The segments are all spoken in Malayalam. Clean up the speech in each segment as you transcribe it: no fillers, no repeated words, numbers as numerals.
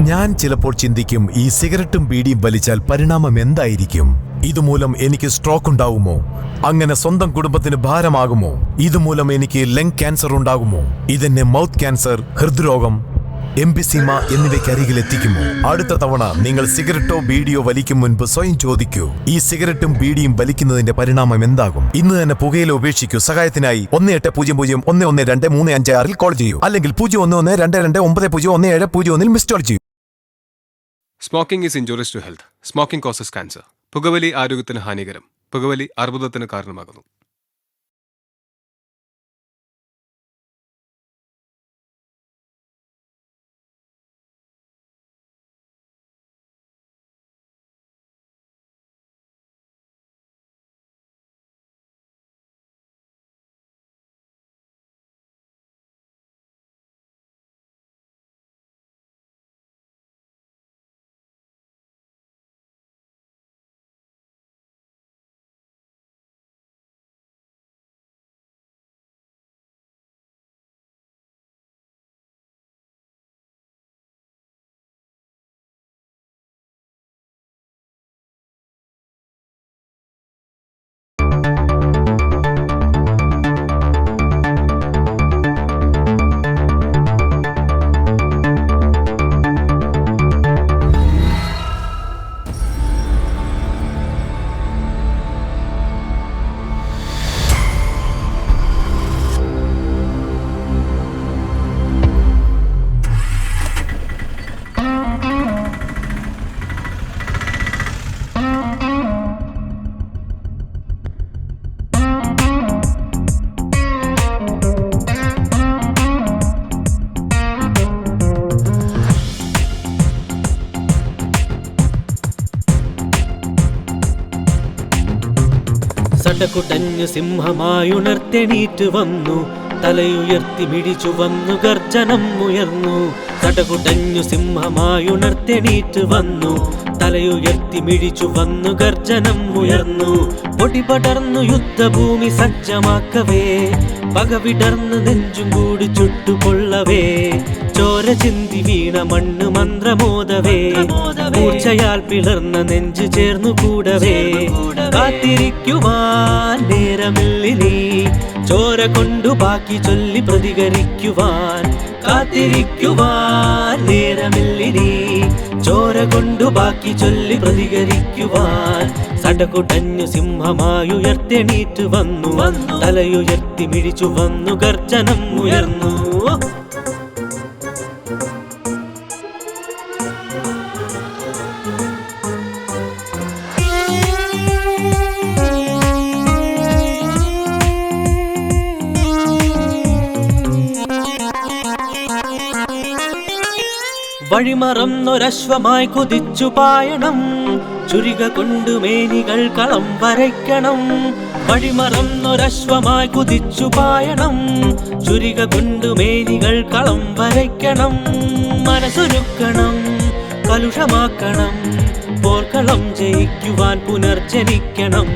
ഞാൻ ചിലപ്പോൾ ചിന്തിക്കും, ഈ സിഗരറ്റും ബീഡിയും വലിച്ചാൽ പരിണാമം എന്തായിരിക്കും? ഇതുമൂലം എനിക്ക് സ്ട്രോക്ക് ഉണ്ടാകുമോ? അങ്ങനെ സ്വന്തം കുടുംബത്തിന് ഭാരമാകുമോ? ഇതുമൂലം എനിക്ക് ലങ് ക്യാൻസർ ഉണ്ടാകുമോ? ഇതെന്നെ മൗത്ത് ക്യാൻസർ, ഹൃദ്രോഗം, എംഫിസീമ എന്നിവയ്ക്കരികിൽ എത്തിക്കുമോ? അടുത്ത തവണ നിങ്ങൾ സിഗരറ്റോ ബീഡിയോ വലിക്കും മുൻപ് സ്വയം ചോദിക്കൂ, ഈ സിഗരറ്റും ബീഡിയും വലിക്കുന്നതിന്റെ പരിണാമം എന്താകും? ഇന്ന് തന്നെ പുകയില ഉപേക്ഷിക്കൂ. സഹായത്തിനായി 1800-112356 കോൾ ചെയ്യൂ, അല്ലെങ്കിൽ 011229011701 മിസ് കോൾ ചെയ്യൂ. Smoking is injurious to health. Smoking causes cancer. പുകവലി ആരോഗ്യത്തിന് ഹാനികരം. പുകവലി അർബുദത്തിന് കാരണമാകുന്നു. സടകുടഞ്ഞു സിംഹമായുണർത്തെണീറ്റ് വന്നു, തലയുയർത്തി മിടിച്ചു വന്നു, ഗർജനം ഉയർന്നു. സടകുടഞ്ഞു സിംഹമായുണർത്തെണീറ്റ് വന്നു, തലയുയർത്തി മിടിച്ചു വന്നു, ഗർജനം ഉയർന്നു. പൊടിപടർന്നു യുദ്ധഭൂമി സജ്ജമാക്കവേ, പകവിടർന്ന് നെഞ്ചും കൂടി ചുട്ടുകൊള്ളവേ. ചോര ചിന്തി വീണ മണ്ണ് മന്ത്രമോദവേ, മൂർച്ചയാൽ പിളർന്ന നെഞ്ചു ചേർന്നു കൂടവേ. കാത്തിരിക്കുവാൻ നേരമില്ലിനി, ചോര കൊണ്ടു ബാക്കി ചൊല്ലി പ്രതികരിക്കുവാൻ. കാത്തിരിക്കുവാൻ നേരമില്ലിനി, ചോര കൊണ്ടു ബാക്കി ചൊല്ലി പ്രതികരിക്കുവാൻ. സടകുടഞ്ഞു സിംഹമായുയർത്തെണീറ്റ് വന്നു, തലയുയർത്തി മിഴിച്ചു വന്നു, ഗർജനം ഉയർന്നു. വഴിമറന്നൊരശ്വമായി കുതിച്ചു പായണം, ചുരിക കൊണ്ടു മേനികൾ കളം വരയ്ക്കണം. വഴിമറന്നൊരശ്വമായി കുതിച്ചു പായണം, ചുരിക കൊണ്ടു മേനികൾ കളം വരയ്ക്കണം. മനസ്സൊരുക്കണം, കലുഷമാക്കണം, പോർക്കളം ജയിക്കുവാൻ പുനർജനിക്കണം.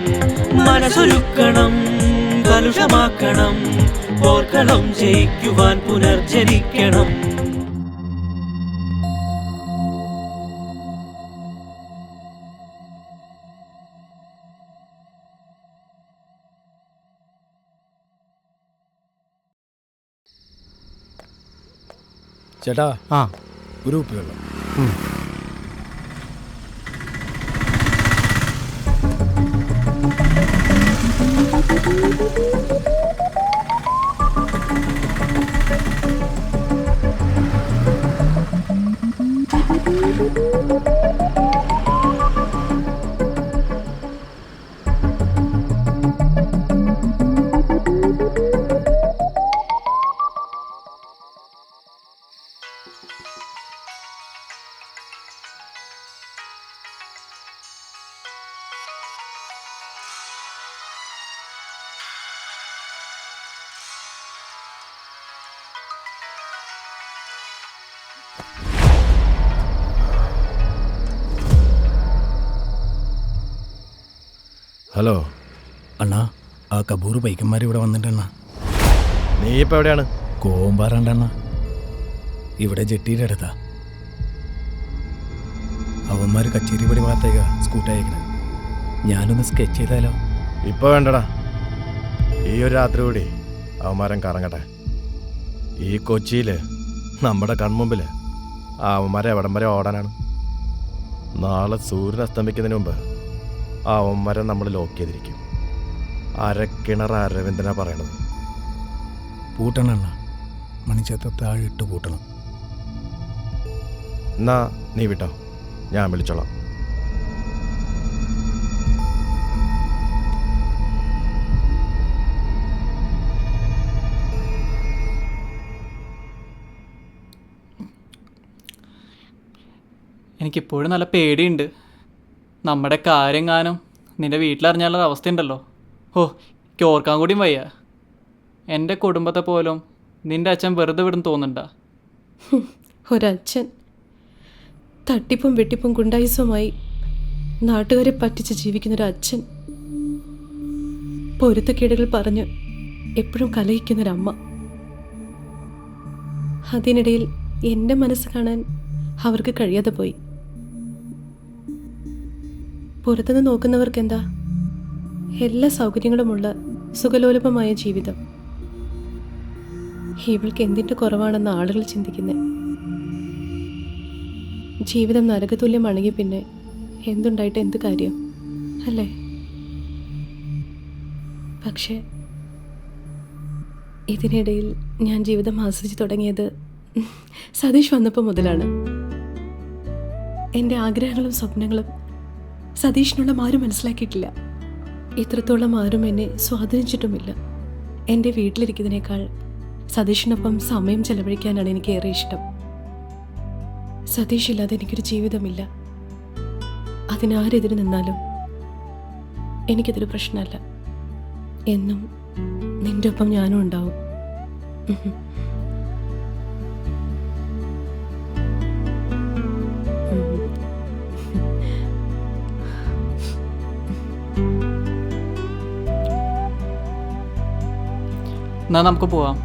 മനസ്സൊരുക്കണം, കലുഷമാക്കണം, പോർക്കളം ജയിക്കുവാൻ പുനർജനിക്കണം. ചേട്ടാ, ഒരു കുപ്പി വെള്ളം. ഹലോ അണ്ണാ, ആ കബൂർ ബൈക്കന്മാർ ഇവിടെ വന്നിട്ടണ്ണ. നീ ഇപ്പം എവിടെയാണ്? കോമ്പാറണ്ടണ്ണ, ഇവിടെ ജെട്ടിയുടെ അടുത്താ. അവന്മാർ കച്ചേരിപ്പടി ഭാഗത്തേക്കാ സ്കൂട്ടി അയക്കണേ. ഞാനൊന്ന് സ്കെച്ച് ചെയ്താലോ? ഇപ്പൊ വേണ്ടടാ, ഈ ഒരു രാത്രി കൂടി അവന്മാരൻ കറങ്ങട്ടെ. ഈ കൊച്ചിയിൽ നമ്മുടെ കൺമുമ്പിൽ അവന്മാരെ എവിടം വരെ ഓടാനാണ്? നാളെ സൂര്യൻ അസ്തമിക്കുന്നതിന് മുമ്പ് അവന്മാരെ നമ്മൾ ലോക്ക് ചെയ്തിരിക്കും. അരക്കിണർ അരവിന്ദനാ പറയണത്. പൂട്ടണം അണ്ണ, മണിച്ചേത്ത താഴെ ഇട്ട് പൂട്ടണം. എന്നാ നീ വിട്ടോ, ഞാൻ വിളിച്ചോളാം. എനിക്കിപ്പോഴും നല്ല പേടിയുണ്ട്. നമ്മുടെ കാര്യമെങ്ങാനും നിൻ്റെ വീട്ടിലറിഞ്ഞാലുള്ള അവസ്ഥയുണ്ടല്ലോ. ഓ, എനിക്ക് ഓർക്കാൻ കൂടിയും വയ്യ. എൻ്റെ കുടുംബത്തെ പോലും നിൻ്റെ അച്ഛൻ വെറുതെ വിടും തോന്നുന്നുണ്ടാ? ഒരച്ഛൻ തട്ടിപ്പും വെട്ടിപ്പും ഗുണ്ടായുസവുമായി നാട്ടുകാരെ പറ്റിച്ച് ജീവിക്കുന്നൊരച്ഛൻ, പൊരുത്തക്കേടുകൾ പറഞ്ഞ് എപ്പോഴും കലഹിക്കുന്നൊരമ്മ. അതിനിടയിൽ എൻ്റെ മനസ്സ് കാണാൻ അവർക്ക് കഴിയാതെ പോയി. പുറത്തുനിന്ന് നോക്കുന്നവർക്കെന്താ, എല്ലാ സൗകര്യങ്ങളുമുള്ള സുഖലോലുപമായ ജീവിതം. ഇവൾക്ക് എന്തിൻ്റെ കുറവാണെന്ന് ആളുകൾ ചിന്തിക്കുന്നത്. ജീവിതം നരകതുല്യമാണെങ്കിൽ പിന്നെ എന്തുണ്ടായിട്ട് എന്ത് കാര്യം അല്ലേ? പക്ഷേ ഇതിനിടയിൽ ഞാൻ ജീവിതം ആസ്വദിച്ച് തുടങ്ങിയത് സതീഷ് വന്നപ്പോൾ മുതലാണ്. എൻ്റെ ആഗ്രഹങ്ങളും സ്വപ്നങ്ങളും സതീഷിനുള്ള ആരും മനസ്സിലാക്കിയിട്ടില്ല. ഇത്രത്തോളം ആരും എന്നെ സ്വാധീനിച്ചിട്ടുമില്ല. എൻ്റെ വീട്ടിലിരിക്കുന്നതിനേക്കാൾ സതീഷിനൊപ്പം സമയം ചെലവഴിക്കാനാണ് എനിക്ക് ഏറെ ഇഷ്ടം. സതീഷ് ഇല്ലാതെ എനിക്കൊരു ജീവിതമില്ല. അതിനാരെതിര് നിന്നാലും എനിക്കതൊരു പ്രശ്നമല്ല. എന്നും നിൻ്റെ ഒപ്പം ഞാനും ഉണ്ടാവും. എന്നാൽ നമുക്ക് പോവാം.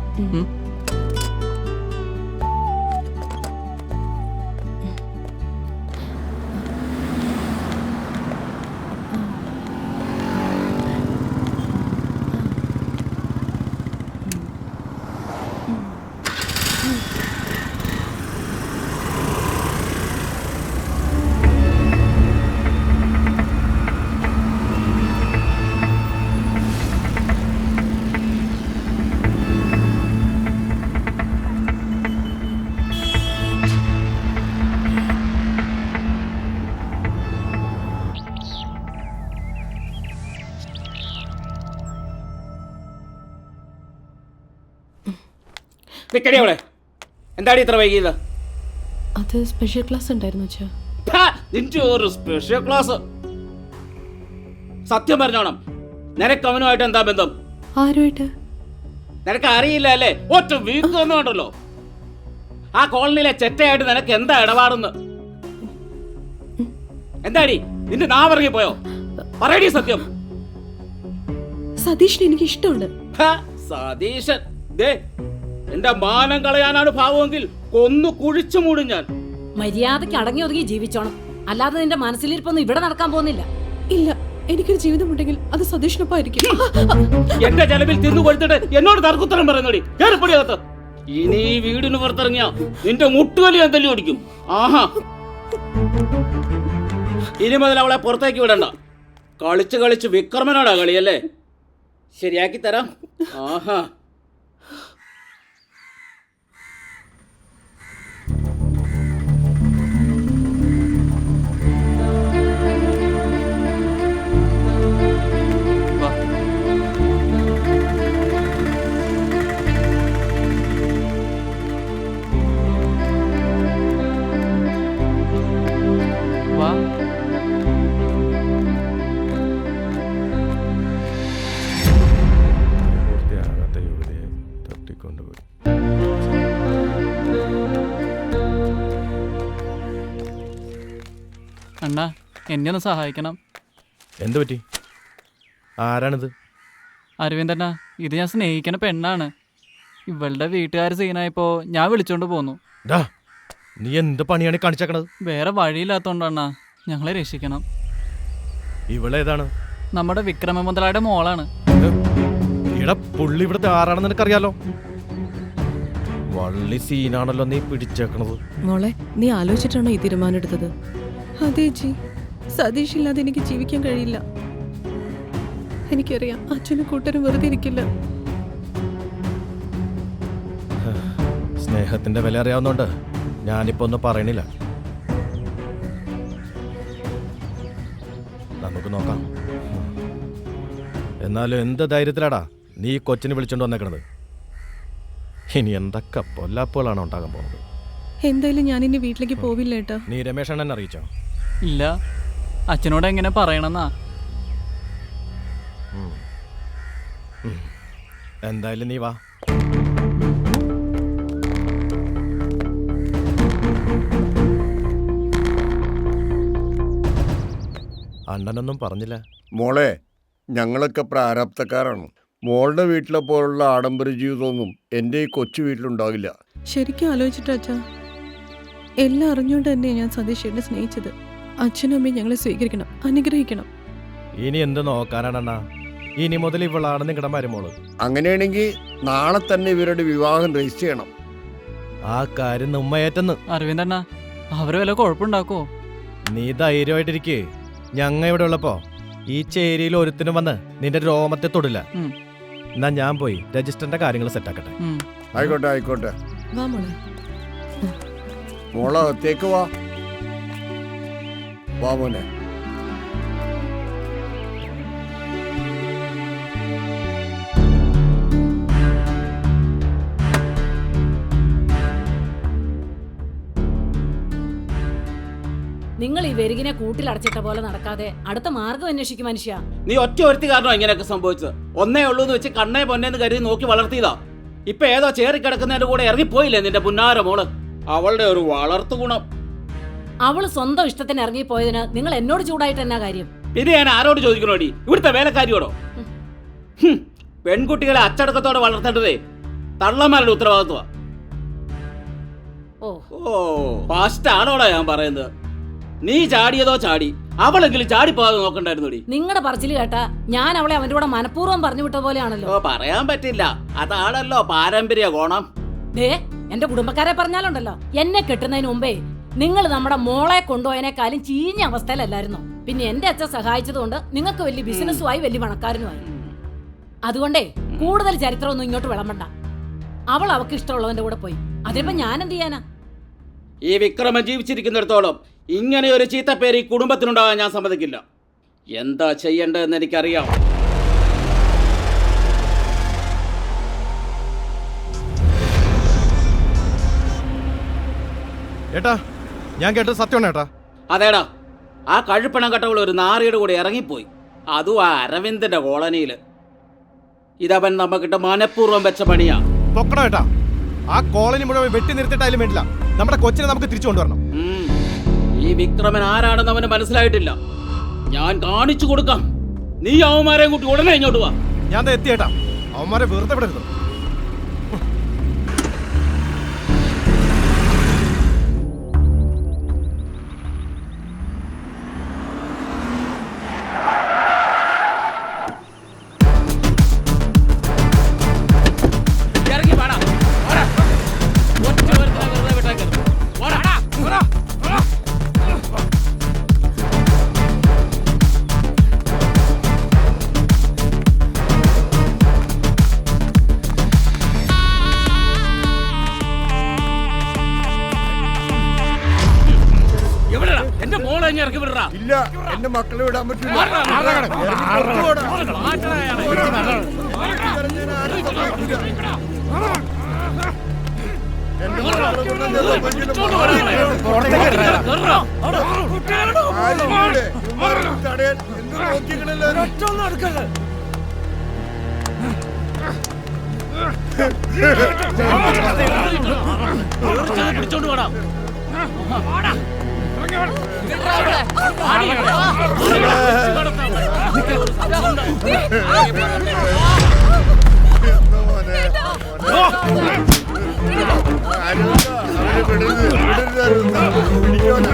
അവിടെ എന്താടി ഇത്ര വൈകിയത്? അത് സ്പെഷ്യൽ ക്ലാസ് ഉണ്ടായിരുന്നു വെച്ചാ. നിന്റെ ഒരു സ്പെഷ്യൽ ക്ലാസ്. സത്യം പറഞ്ഞോണം, നിനക്ക് അവനുമായിട്ട് എന്താ ബന്ധം? ആരുമായിട്ട്? നിനക്ക് അറിയില്ല അല്ലേ? ഒറ്റ വീക്ക് ഒന്നുണ്ടല്ലോ. ആ കോളനിയിലെ ചെറ്റയായിട്ട് നിനക്ക് എന്താ ഇടപാടെന്ന്? എന്താടി നിന്റെ നാവിറങ്ങി പോയോ? പറയടി സത്യം. സതീഷിന് എനിക്ക് ഇഷ്ടമുണ്ട്. സതീശൻ ദേ എന്റെ മാനം കളയാനാണ് ഭാവമെങ്കിൽ കൊന്നു കുഴിച്ചു മൂടും ഞാൻ. മര്യാദയ്ക്ക് അടങ്ങി ഒതുങ്ങി ജീവിച്ചോണം, അല്ലാതെ നിന്റെ മനസ്സിലിരിപ്പൊന്നും ഇവിടെ നടക്കാൻ പോകുന്നില്ല. ഇല്ല, എനിക്കൊരു ജീവിതമുണ്ടെങ്കിൽ അത് സതീഷിനൊപ്പം ആയിരിക്കും. എന്റെ ചെലവിൽ തിന്നു കൊടുത്തിട്ട് എന്നോട് തർക്കുത്തരം പറയുന്നോടി. കേറിപ്പൊടി അകത്ത്. ഇനി ഈ വീടിന് പുറത്തിറങ്ങിയ നിന്റെ മുട്ടുകലി ഞാൻ തല്ലി ഓടിക്കും. ആഹാ, ഇനി മുതൽ അവളെ പുറത്തേക്ക് വിടണ്ട. കളിച്ച് കളിച്ച് വിക്രമനോടാ കളിയല്ലേ? ശരിയാക്കി തരാം. ആഹാ, വാ. പൂർത്തിയാകാത്ത യുവതിയെ തട്ടിക്കൊണ്ടുപോയി. അണ്ണാ, എന്നെ ഒന്ന് സഹായിക്കണം. എന്തു പറ്റി? ആരാണിത്? അരവിന്ദണ്ണ, ഇത് ഞാൻ സ്നേഹിക്കുന്ന പെണ്ണാണ്. ഇവളുടെ വീട്ടുകാർ സീനായപ്പോൾ ഞാൻ വിളിച്ചോണ്ട് പോന്നു. ഡാ, നീ എന്ത് പണിയാണ് കാണിച്ചേക്കണത്? വേറെ വഴിയില്ലാത്തോണ്ടാണ് ഞങ്ങളെ രക്ഷിക്കണം. ഇവളേതാണ്? നമ്മുടെ വിക്രമ മുതലായുടെ മോളാണ്. ഇവിടെ പുള്ളി ഇവിടുത്തെ ആരാണെന്ന് നിനക്കറിയാലോ. വള്ളി സീനാണല്ലോ നീ പിടിച്ചേക്കണത്. മോളെ, നീ ആലോചിച്ചിട്ടാണോ ഈ തീരുമാനം എടുത്തത്? അതെ ജി, സതീഷ് ഇല്ലാതെ എനിക്ക് ജീവിക്കാൻ കഴിയില്ല. എനിക്കറിയാം അച്ഛനും കൂട്ടരും വെറുതെ ഇരിക്കില്ല. സ്നേഹത്തിന്റെ വില അറിയാവുന്നോണ്ട് ഞാനിപ്പോ ഒന്നും പറയണില്ല. നമുക്ക് നോക്കാം. എന്നാലും എന്ത് ധൈര്യത്തിലാടാ നീ കൊച്ചിനെ വിളിച്ചോണ്ട് വന്നേക്കണത്? ഇനി എന്തൊക്കെ പൊല്ലാപ്പുകളാണ് ഉണ്ടാകാൻ പോകുന്നത്. എന്തായാലും ഞാൻ ഇനി വീട്ടിലേക്ക് പോവില്ല ഏട്ടാ. നീ രമേശ് അണ്ണനെ അറിയിച്ചോ? ഇല്ല, അച്ഛനോട് എങ്ങനെ പറയണമെന്നാ. എന്തായാലും നീ വാ. അണ്ണനൊന്നും പറഞ്ഞില്ല. മോളെ, ഞങ്ങളൊക്കെ പ്രാരാബ്ധക്കാരാണ്. മോളുടെ വീട്ടിലെ പോലുള്ള ആഡംബര ജീവിതമൊന്നും എൻ്റെ ഈ കൊച്ചു വീട്ടിലുണ്ടാകില്ല. ശരിക്കും ആലോചിച്ചിട്ട് അച്ഛാ, എല്ലാം അറിഞ്ഞുകൊണ്ട് തന്നെയാണ് ഞാൻ സതീഷേട്ടനെ സ്നേഹിച്ചത്. അച്ഛനും അമ്മയും ഞങ്ങളെ സ്വീകരിക്കണം, അനുഗ്രഹിക്കണം. ഇനി എന്ത് നോക്കാനാണണ്ണാ? ഇനി മുതൽ ഇവളാണ് നിങ്ങളുടെ മരുമോള്. അങ്ങനെയാണെങ്കിൽ നാളെ തന്നെ ഇവരുടെ വിവാഹം രജിസ്റ്റർ ചെയ്യണം. ആ കാര്യം ഉമ്മയേറ്റെന്ന്. അരവിന്ദണ്ണ, അവര് വല്ല കുഴപ്പമുണ്ടാക്കോ? നീ ധൈര്യമായിട്ടിരിക്കേ. ഞങ്ങ ഇവിടെ ഉള്ളപ്പോ ഈ ചേരിയിൽ ഒരുത്തിനും വന്ന് നിന്റെ രോമത്തെ തൊടില്ല. എന്നാ ഞാൻ പോയി രജിസ്റ്ററിന്റെ കാര്യങ്ങൾ സെറ്റാക്കട്ടെ. ആയിക്കോട്ടെ ആയിക്കോട്ടെ. വാ മോളെ. മോളെ അകത്തേക്ക് വാ. വാ മോനെ. നിങ്ങൾ ഈ വെരുകിനെ കൂട്ടിലടച്ചിട്ട പോലെ നടക്കാതെ അടുത്ത മാർഗം അന്വേഷിക്കും മനുഷ്യ. നീ ഒറ്റ ഒരുത്തി കാരണം ഇങ്ങനെയൊക്കെ സംഭവിച്ചത്. ഒന്നേ ഉള്ളൂ എന്ന് വെച്ച് കണ്ണേ പൊന്നേന്ന് കരുതി നോക്കി വളർത്തിയതാ. ഇപ്പൊ ഏതോ ചേറി കിടക്കുന്നതിന്റെ കൂടെ ഇറങ്ങിപ്പോയില്ലേ നിന്റെ പുന്നാര മോള്? അവളുടെ ഒരു വളർത്തു ഗുണം. അവള് സ്വന്തം ഇഷ്ടത്തിന് ഇറങ്ങിപ്പോയതിന് നിങ്ങൾ എന്നോട് ചൂടായിട്ട് എന്നാ കാര്യം? പിന്നെ ഞാൻ ആരോട് ചോദിക്കണോടി? ഇവിടുത്തെ വേലക്കാരിയോടോ? പെൺകുട്ടികളെ അച്ചടക്കത്തോടെ വളർത്തേണ്ടതേ തള്ളന്മാരുടെ ഉത്തരവാദിത്വമാ. ഓ ഫാസ്റ്റാണോടാ ഞാൻ പറയുന്നത്? നീ ചാടിയതോ ചാടി, അവളെങ്കിലും ചാടിപ്പോകാതെ നോക്കണ്ടായിരുന്നോടി. നിങ്ങളുടെ പറച്ചില് കേട്ടാ ഞാൻ അവളെ അവന്റെ കൂടെ മനഃപൂർവ്വം പറഞ്ഞു വിട്ട പോലെയാണല്ലോ. ഓ പറയാൻ പറ്റില്ല, അതാണല്ലോ പാരമ്പര്യ കോണം. ദേ, എന്റെ കുടുംബക്കാരെ പറഞ്ഞാലുണ്ടല്ലോ, എന്നെ കെട്ടുന്നതിന് മുമ്പേ നിങ്ങൾ നമ്മുടെ മോളെ കൊണ്ടുപോയതിനേക്കാളും ചീഞ്ഞ അവസ്ഥയിലല്ലായിരുന്നു. പിന്നെ എന്റെ അച്ഛൻ സഹായിച്ചതുകൊണ്ട് നിങ്ങൾക്ക് വലിയ ബിസിനസ്സുമായി വലിയ പണക്കാരനുമായി. അതുകൊണ്ടേ കൂടുതൽ ചരിത്രമൊന്നും ഇങ്ങോട്ട് വിളമ്പണ്ട. അവൾ അവൾക്ക് ഇഷ്ടമുള്ളവന്റെ കൂടെ പോയി. അതിനിപ്പോ ഞാൻ എന്ത് ചെയ്യാനാ? ഈ വിക്രമൻ ജീവിച്ചിരിക്കുന്നിടത്തോളം ഇങ്ങനെ ഒരു ചീത്തപ്പേര് ഈ കുടുംബത്തിനുണ്ടാകാൻ ഞാൻ സമ്മതിക്കില്ല. എന്താ ചെയ്യേണ്ടതെന്ന് എനിക്കറിയാം. ഏട്ടാ, ഞാൻ കേട്ടത് സത്യമാണ് ഏട്ടാ. അതേടാ, ആ കഴുപ്പണം കട്ടകൾ ഒരു നാറിയുടെ കൂടെ ഇറങ്ങിപ്പോയി. അതും ആ അരവിന്ദന്റെ കോളനിയില്. ഇതവൻ നമുക്കിട്ട് മനഃപൂർവ്വം വെച്ച പണിയാ. പൊക്കണം ഏട്ടാ. ആ കോളനി മുഴുവൻ വെട്ടി നിർത്തിയിട്ടായാലും വേണ്ടില്ല, നമ്മുടെ കൊച്ചിനെ നമുക്ക് തിരിച്ചു കൊണ്ടുവരണം. ഈ വിക്രമൻ ആരാണെന്ന് അവന് മനസ്സിലായിട്ടില്ല. ഞാൻ കാണിച്ചു കൊടുക്കാം. നീ അവന്മാരെ കൂട്ടി ഉടനെ ഇങ്ങോട്ട് വാ. ഞാൻ എത്തിയേട്ടാ. അവന്മാരെ വെറുതെ വിടരുത്. ഇറങ്ങി വാടാ. ഒറ്റ ഒരുത്തനെ വെറുതെ വിട്ടേക്കരുത്. ഓടാടാ. എന്റെ മോളെ ഇറക്കി വിടറാ. ഇല്ല, എന്റെ മക്കളെ വിടാൻ പറ്റില്ല. പിടിച്ചോണ്ട് പോടാ. എന്താ മോനെ? അരുവിന്ദ, അവനെ വിടരുത്, വിടരുത് അരുവിന്ദ. പിടിക്കോനെ.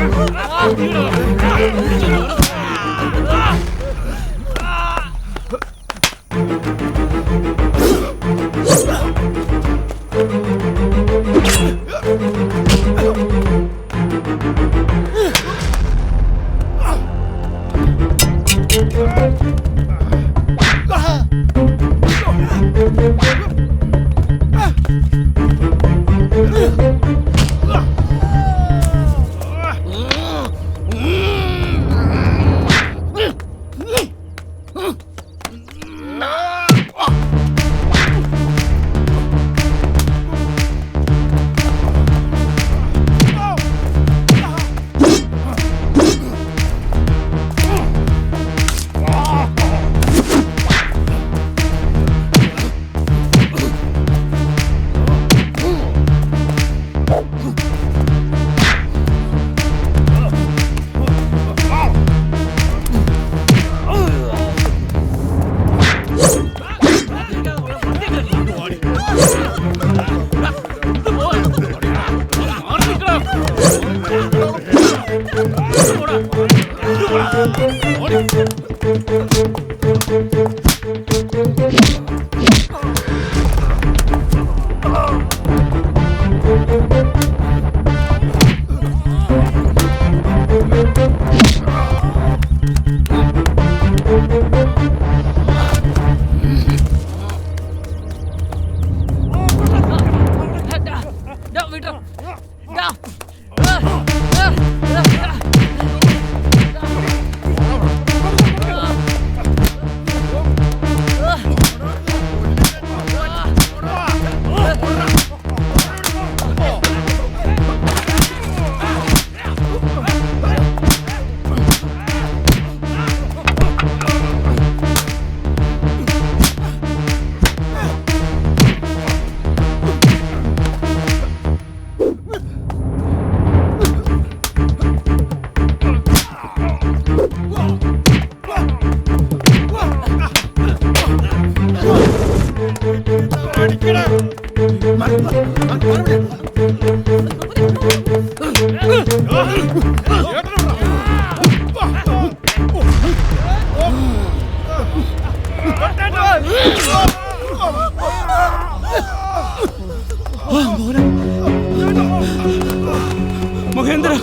മഹേന്ദ്ര,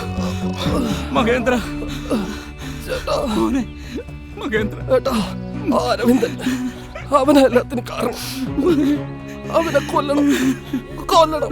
മഹേന്ദ്ര, മോനെ, മഹേന്ദ്ര. അരവിന്ദൻ അവനെ എല്ലാത്തിനും കാരണം. അവനെ കൊല്ലണം, കൊല്ലണം.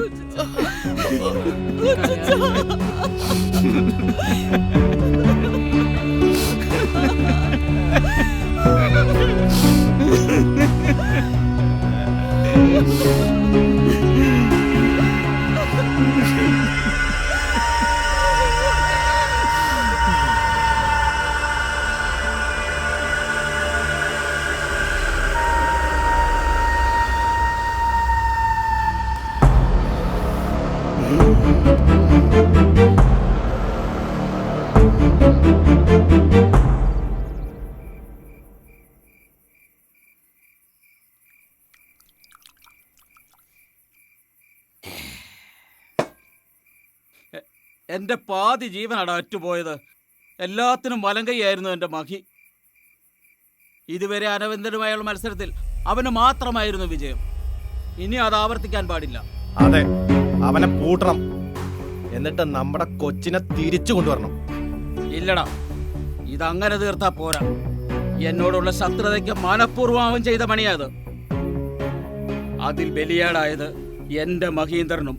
എൻ്റെ പാതി ജീവനാണ് അറ്റുപോയത്. എല്ലാത്തിനും വലങ്കയായിരുന്നു എൻ്റെ മഹി. ഇതുവരെ അരവിന്ദനുമായുള്ള മത്സരത്തിൽ അവന് മാത്രമായിരുന്നു വിജയം. ഇനി അത് ആവർത്തിക്കാൻ പാടില്ല. അതെ, അവനെ പൂട്ടണം. എന്നിട്ട് നമ്മുടെ കൊച്ചിനെ തിരിച്ചു കൊണ്ടുവരണം. ഇല്ലടാ, ഇതങ്ങനെ തീർത്താ പോരാ. എന്നോടുള്ള ശത്രുതയ്ക്ക് മനഃപൂർവ്വം അവൻ ചെയ്ത പണിയത്. അതിൽ ബലിയാടായത് എൻ്റെ മഹീന്ദ്രനും.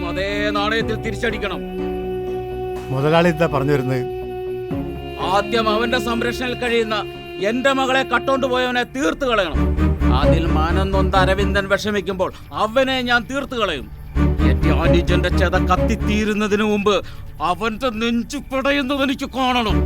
അതേ നാണയത്തിൽ തിരിച്ചടിക്കണം. മുതലാളി എന്താ പറഞ്ഞു വരുന്നത്? ആദ്യം അവന്റെ സംരക്ഷണയിൽ കഴിയുന്ന എന്റെ മകളെ കട്ടോണ്ടുപോയവനെ തീർത്തു കളയണം. അതിൽ മാനം നൊന്ത അരവിന്ദൻ വിഷമിക്കുമ്പോൾ അവനെ ഞാൻ തീർത്തു കളയും. എന്റെ അനുജന്റെ ചെത കത്തിത്തീരുന്നതിന് മുമ്പ് അവന്റെ നെഞ്ചു പിടയുന്നത് എനിക്ക് കാണണം.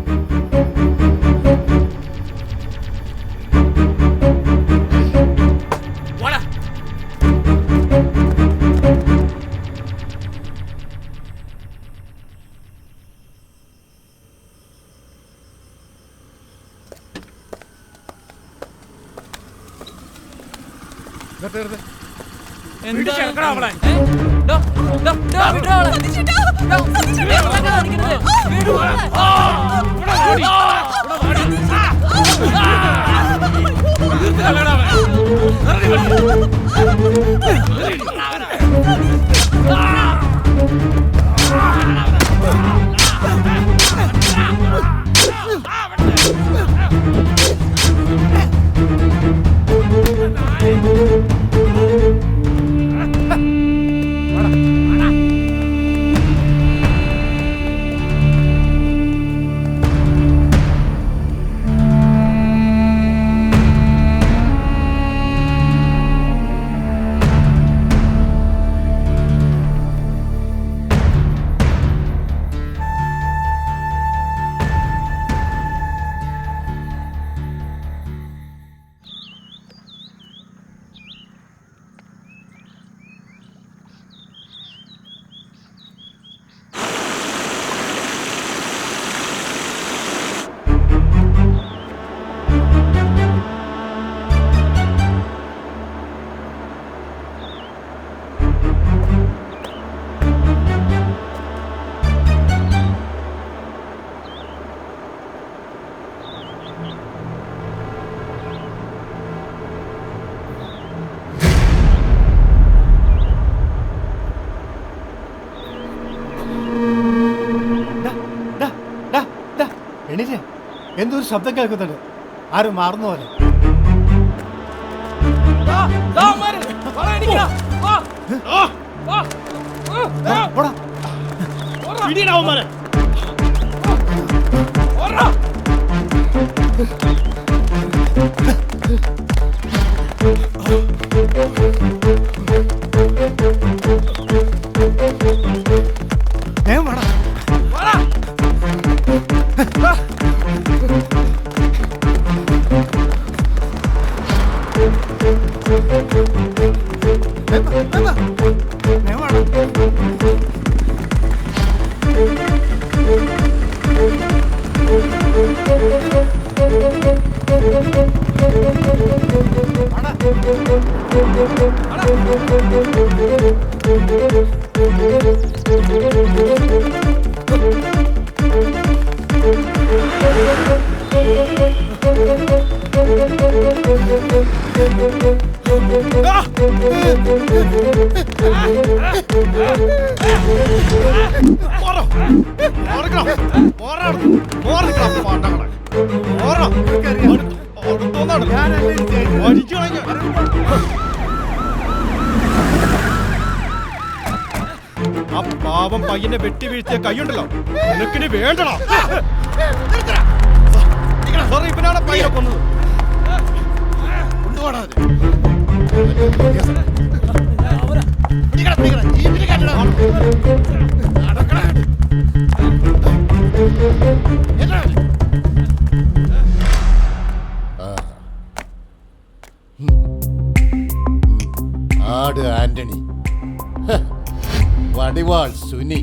എണീറ്റേ, എന്തോ ഒരു ശബ്ദം കേൾക്കുന്നുണ്ട്. ആരും മാറുന്ന പോലെ. ആ പാവം പയ്യനെ വെട്ടി വീഴ്ത്തിയ കൈയുണ്ടല്ലോ, നിനക്കിനി വേണ്ടടാ. ഇവനാണ് പയ്യനെ കൊന്നത്. ആട് ആന്റണി, വടിവാൾ സുനി,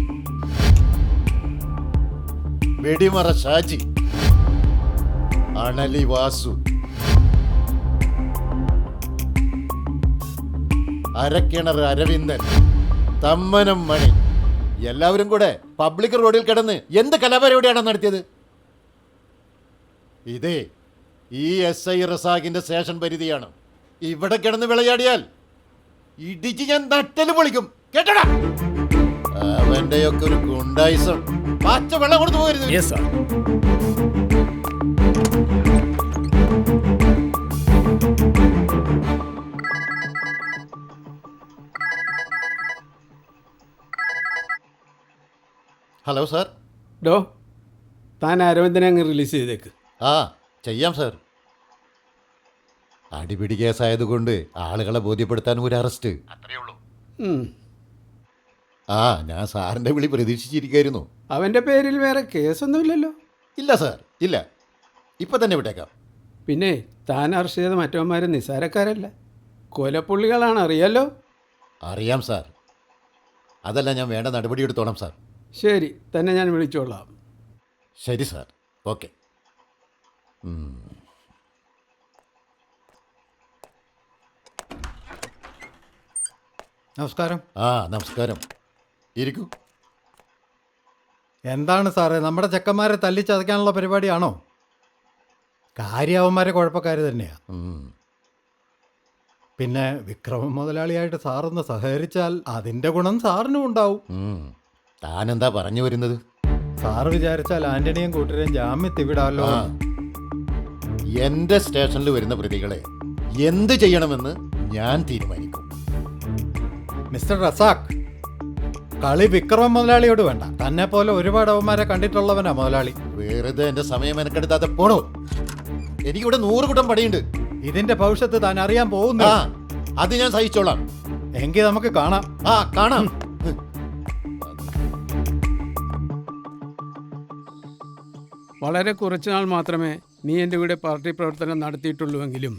വെടിമറ ഷാജി, അണലി വാസു, അരക്കിണർ അരവിന്ദൻ, തമ്മനം മണി, എല്ലാവരും കൂടെ പബ്ലിക് റോഡിൽ കിടന്ന് എന്ത് കലാപരിപാടിയാണ് നടത്തിയത്? ഇതേ ഈ SI റസാഖിന്റെ സ്റ്റേഷൻ പരിധിയാണ്. ഇവിടെ കിടന്ന് വിളയാടിയാൽ ഇടിച്ച് ഞാൻ നട്ടല് പൊളിക്കും, കേട്ടടാ? അവന്റെയൊക്കെ ഒരു ഗുണ്ടായിസം. പച്ച വെള്ളം കൊടുത്തു പോകരുത്. Hello sir. ഡോ, താൻ അരവിന്ദനെ അങ്ങ് റിലീസ് ചെയ്തേക്ക്. ആ ചെയ്യാം സാർ. അടിപിടി കേസായതുകൊണ്ട് ആളുകളെ ബോധ്യപ്പെടുത്താൻ ഒരു അറസ്റ്റ്, അത്രയേ ഉള്ളൂ. ആ ഞാൻ സാറിൻ്റെ വിളി പ്രതീക്ഷിച്ചിരിക്കായിരുന്നു. അവൻ്റെ പേരിൽ വേറെ കേസൊന്നുമില്ലല്ലോ? ഇല്ല സാർ, ഇല്ല. ഇപ്പം തന്നെ വിട്ടേക്കാം. പിന്നെ താൻ അറസ്റ്റ് ചെയ്ത മറ്റവന്മാർ നിസ്സാരക്കാരല്ല, കൊലപ്പുള്ളികളാണ്, അറിയാലോ? അറിയാം സാർ. അതല്ല, ഞാൻ വേണ്ട നടപടി എടുത്തോളാം സാർ. ശരി, തന്നെ ഞാൻ വിളിച്ചോളാം. ശരി സാർ, ഓക്കെ. നമസ്കാരം. ആ നമസ്കാരം. ഇരിക്കൂ. എന്താണ് സാറേ, നമ്മുടെ ചെക്കന്മാരെ തല്ലിച്ചതയ്ക്കാനുള്ള പരിപാടിയാണോ? കാര്യവന്മാരെ കുഴപ്പക്കാർ തന്നെയാ. പിന്നെ വിക്രമൻ മുതലാളിയായിട്ട് സാറൊന്ന് സഹകരിച്ചാൽ അതിൻ്റെ ഗുണം സാറിനും ഉണ്ടാവും. താനെന്താ പറഞ്ഞു വരുന്നത്? സാറ് വിചാരിച്ചാൽ ആന്റണിയും കൂട്ടരെയും ജാമ്യത്തിൽ വിടാമല്ലോ. എന്റെ സ്റ്റേഷനിൽ വരുന്ന പ്രതികളെ എന്ത് ചെയ്യണമെന്ന് ഞാൻ തീരുമാനിക്കും. മിസ്റ്റർ റസാഖ്, കളി വിക്രമൻ മുതലാളിയോട് വേണ്ട. തന്നെ പോലെ ഒരുപാട് അവന്മാരെ കണ്ടിട്ടുള്ളവനാ മുതലാളി. വെറുതെ എന്റെ സമയം മെനക്കെടുത്താതെ പോണോ? എനിക്കിവിടെ 100 കൂട്ടം പണിയുണ്ട്. ഇതിന്റെ ഭവിഷ്യത്ത് താൻ അറിയാൻ പോകുന്നു. അത് ഞാൻ സഹിച്ചോളാം. എങ്കിൽ നമുക്ക് കാണാം. കാണാം. വളരെ കുറച്ചുനാൾ മാത്രമേ നീ എൻ്റെ കൂടെ പാർട്ടി പ്രവർത്തനം നടത്തിയിട്ടുള്ളൂവെങ്കിലും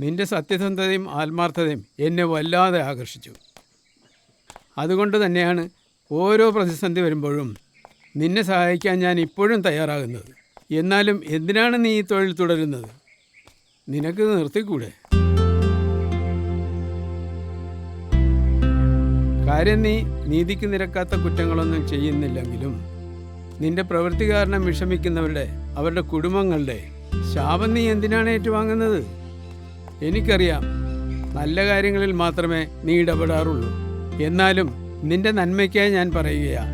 നിന്റെ സത്യസന്ധതയും ആത്മാർത്ഥതയും എന്നെ വല്ലാതെ ആകർഷിച്ചു. അതുകൊണ്ട് തന്നെയാണ് ഓരോ പ്രതിസന്ധി വരുമ്പോഴും നിന്നെ സഹായിക്കാൻ ഞാൻ ഇപ്പോഴും തയ്യാറാകുന്നത്. എന്നാലും എന്തിനാണ് നീ ഈ തൊഴിൽ തുടരുന്നത്? നിനക്ക് നിർത്തിക്കൂടെ? കാര്യം നീ നീതിക്ക് നിരക്കാത്ത കുറ്റങ്ങളൊന്നും ചെയ്യുന്നില്ലെങ്കിലും നിന്റെ പ്രവൃത്തി കാരണം വിഷമിക്കുന്നവരുടെ, അവരുടെ കുടുംബങ്ങളുടെ ശാപം നീ എന്തിനാണ് ഏറ്റുവാങ്ങുന്നത്? എനിക്കറിയാം നല്ല കാര്യങ്ങളിൽ മാത്രമേ നീ ഇടപെടാറുള്ളൂ. എന്നാലും നിന്റെ നന്മയ്ക്കായി ഞാൻ പറയുകയാണ്,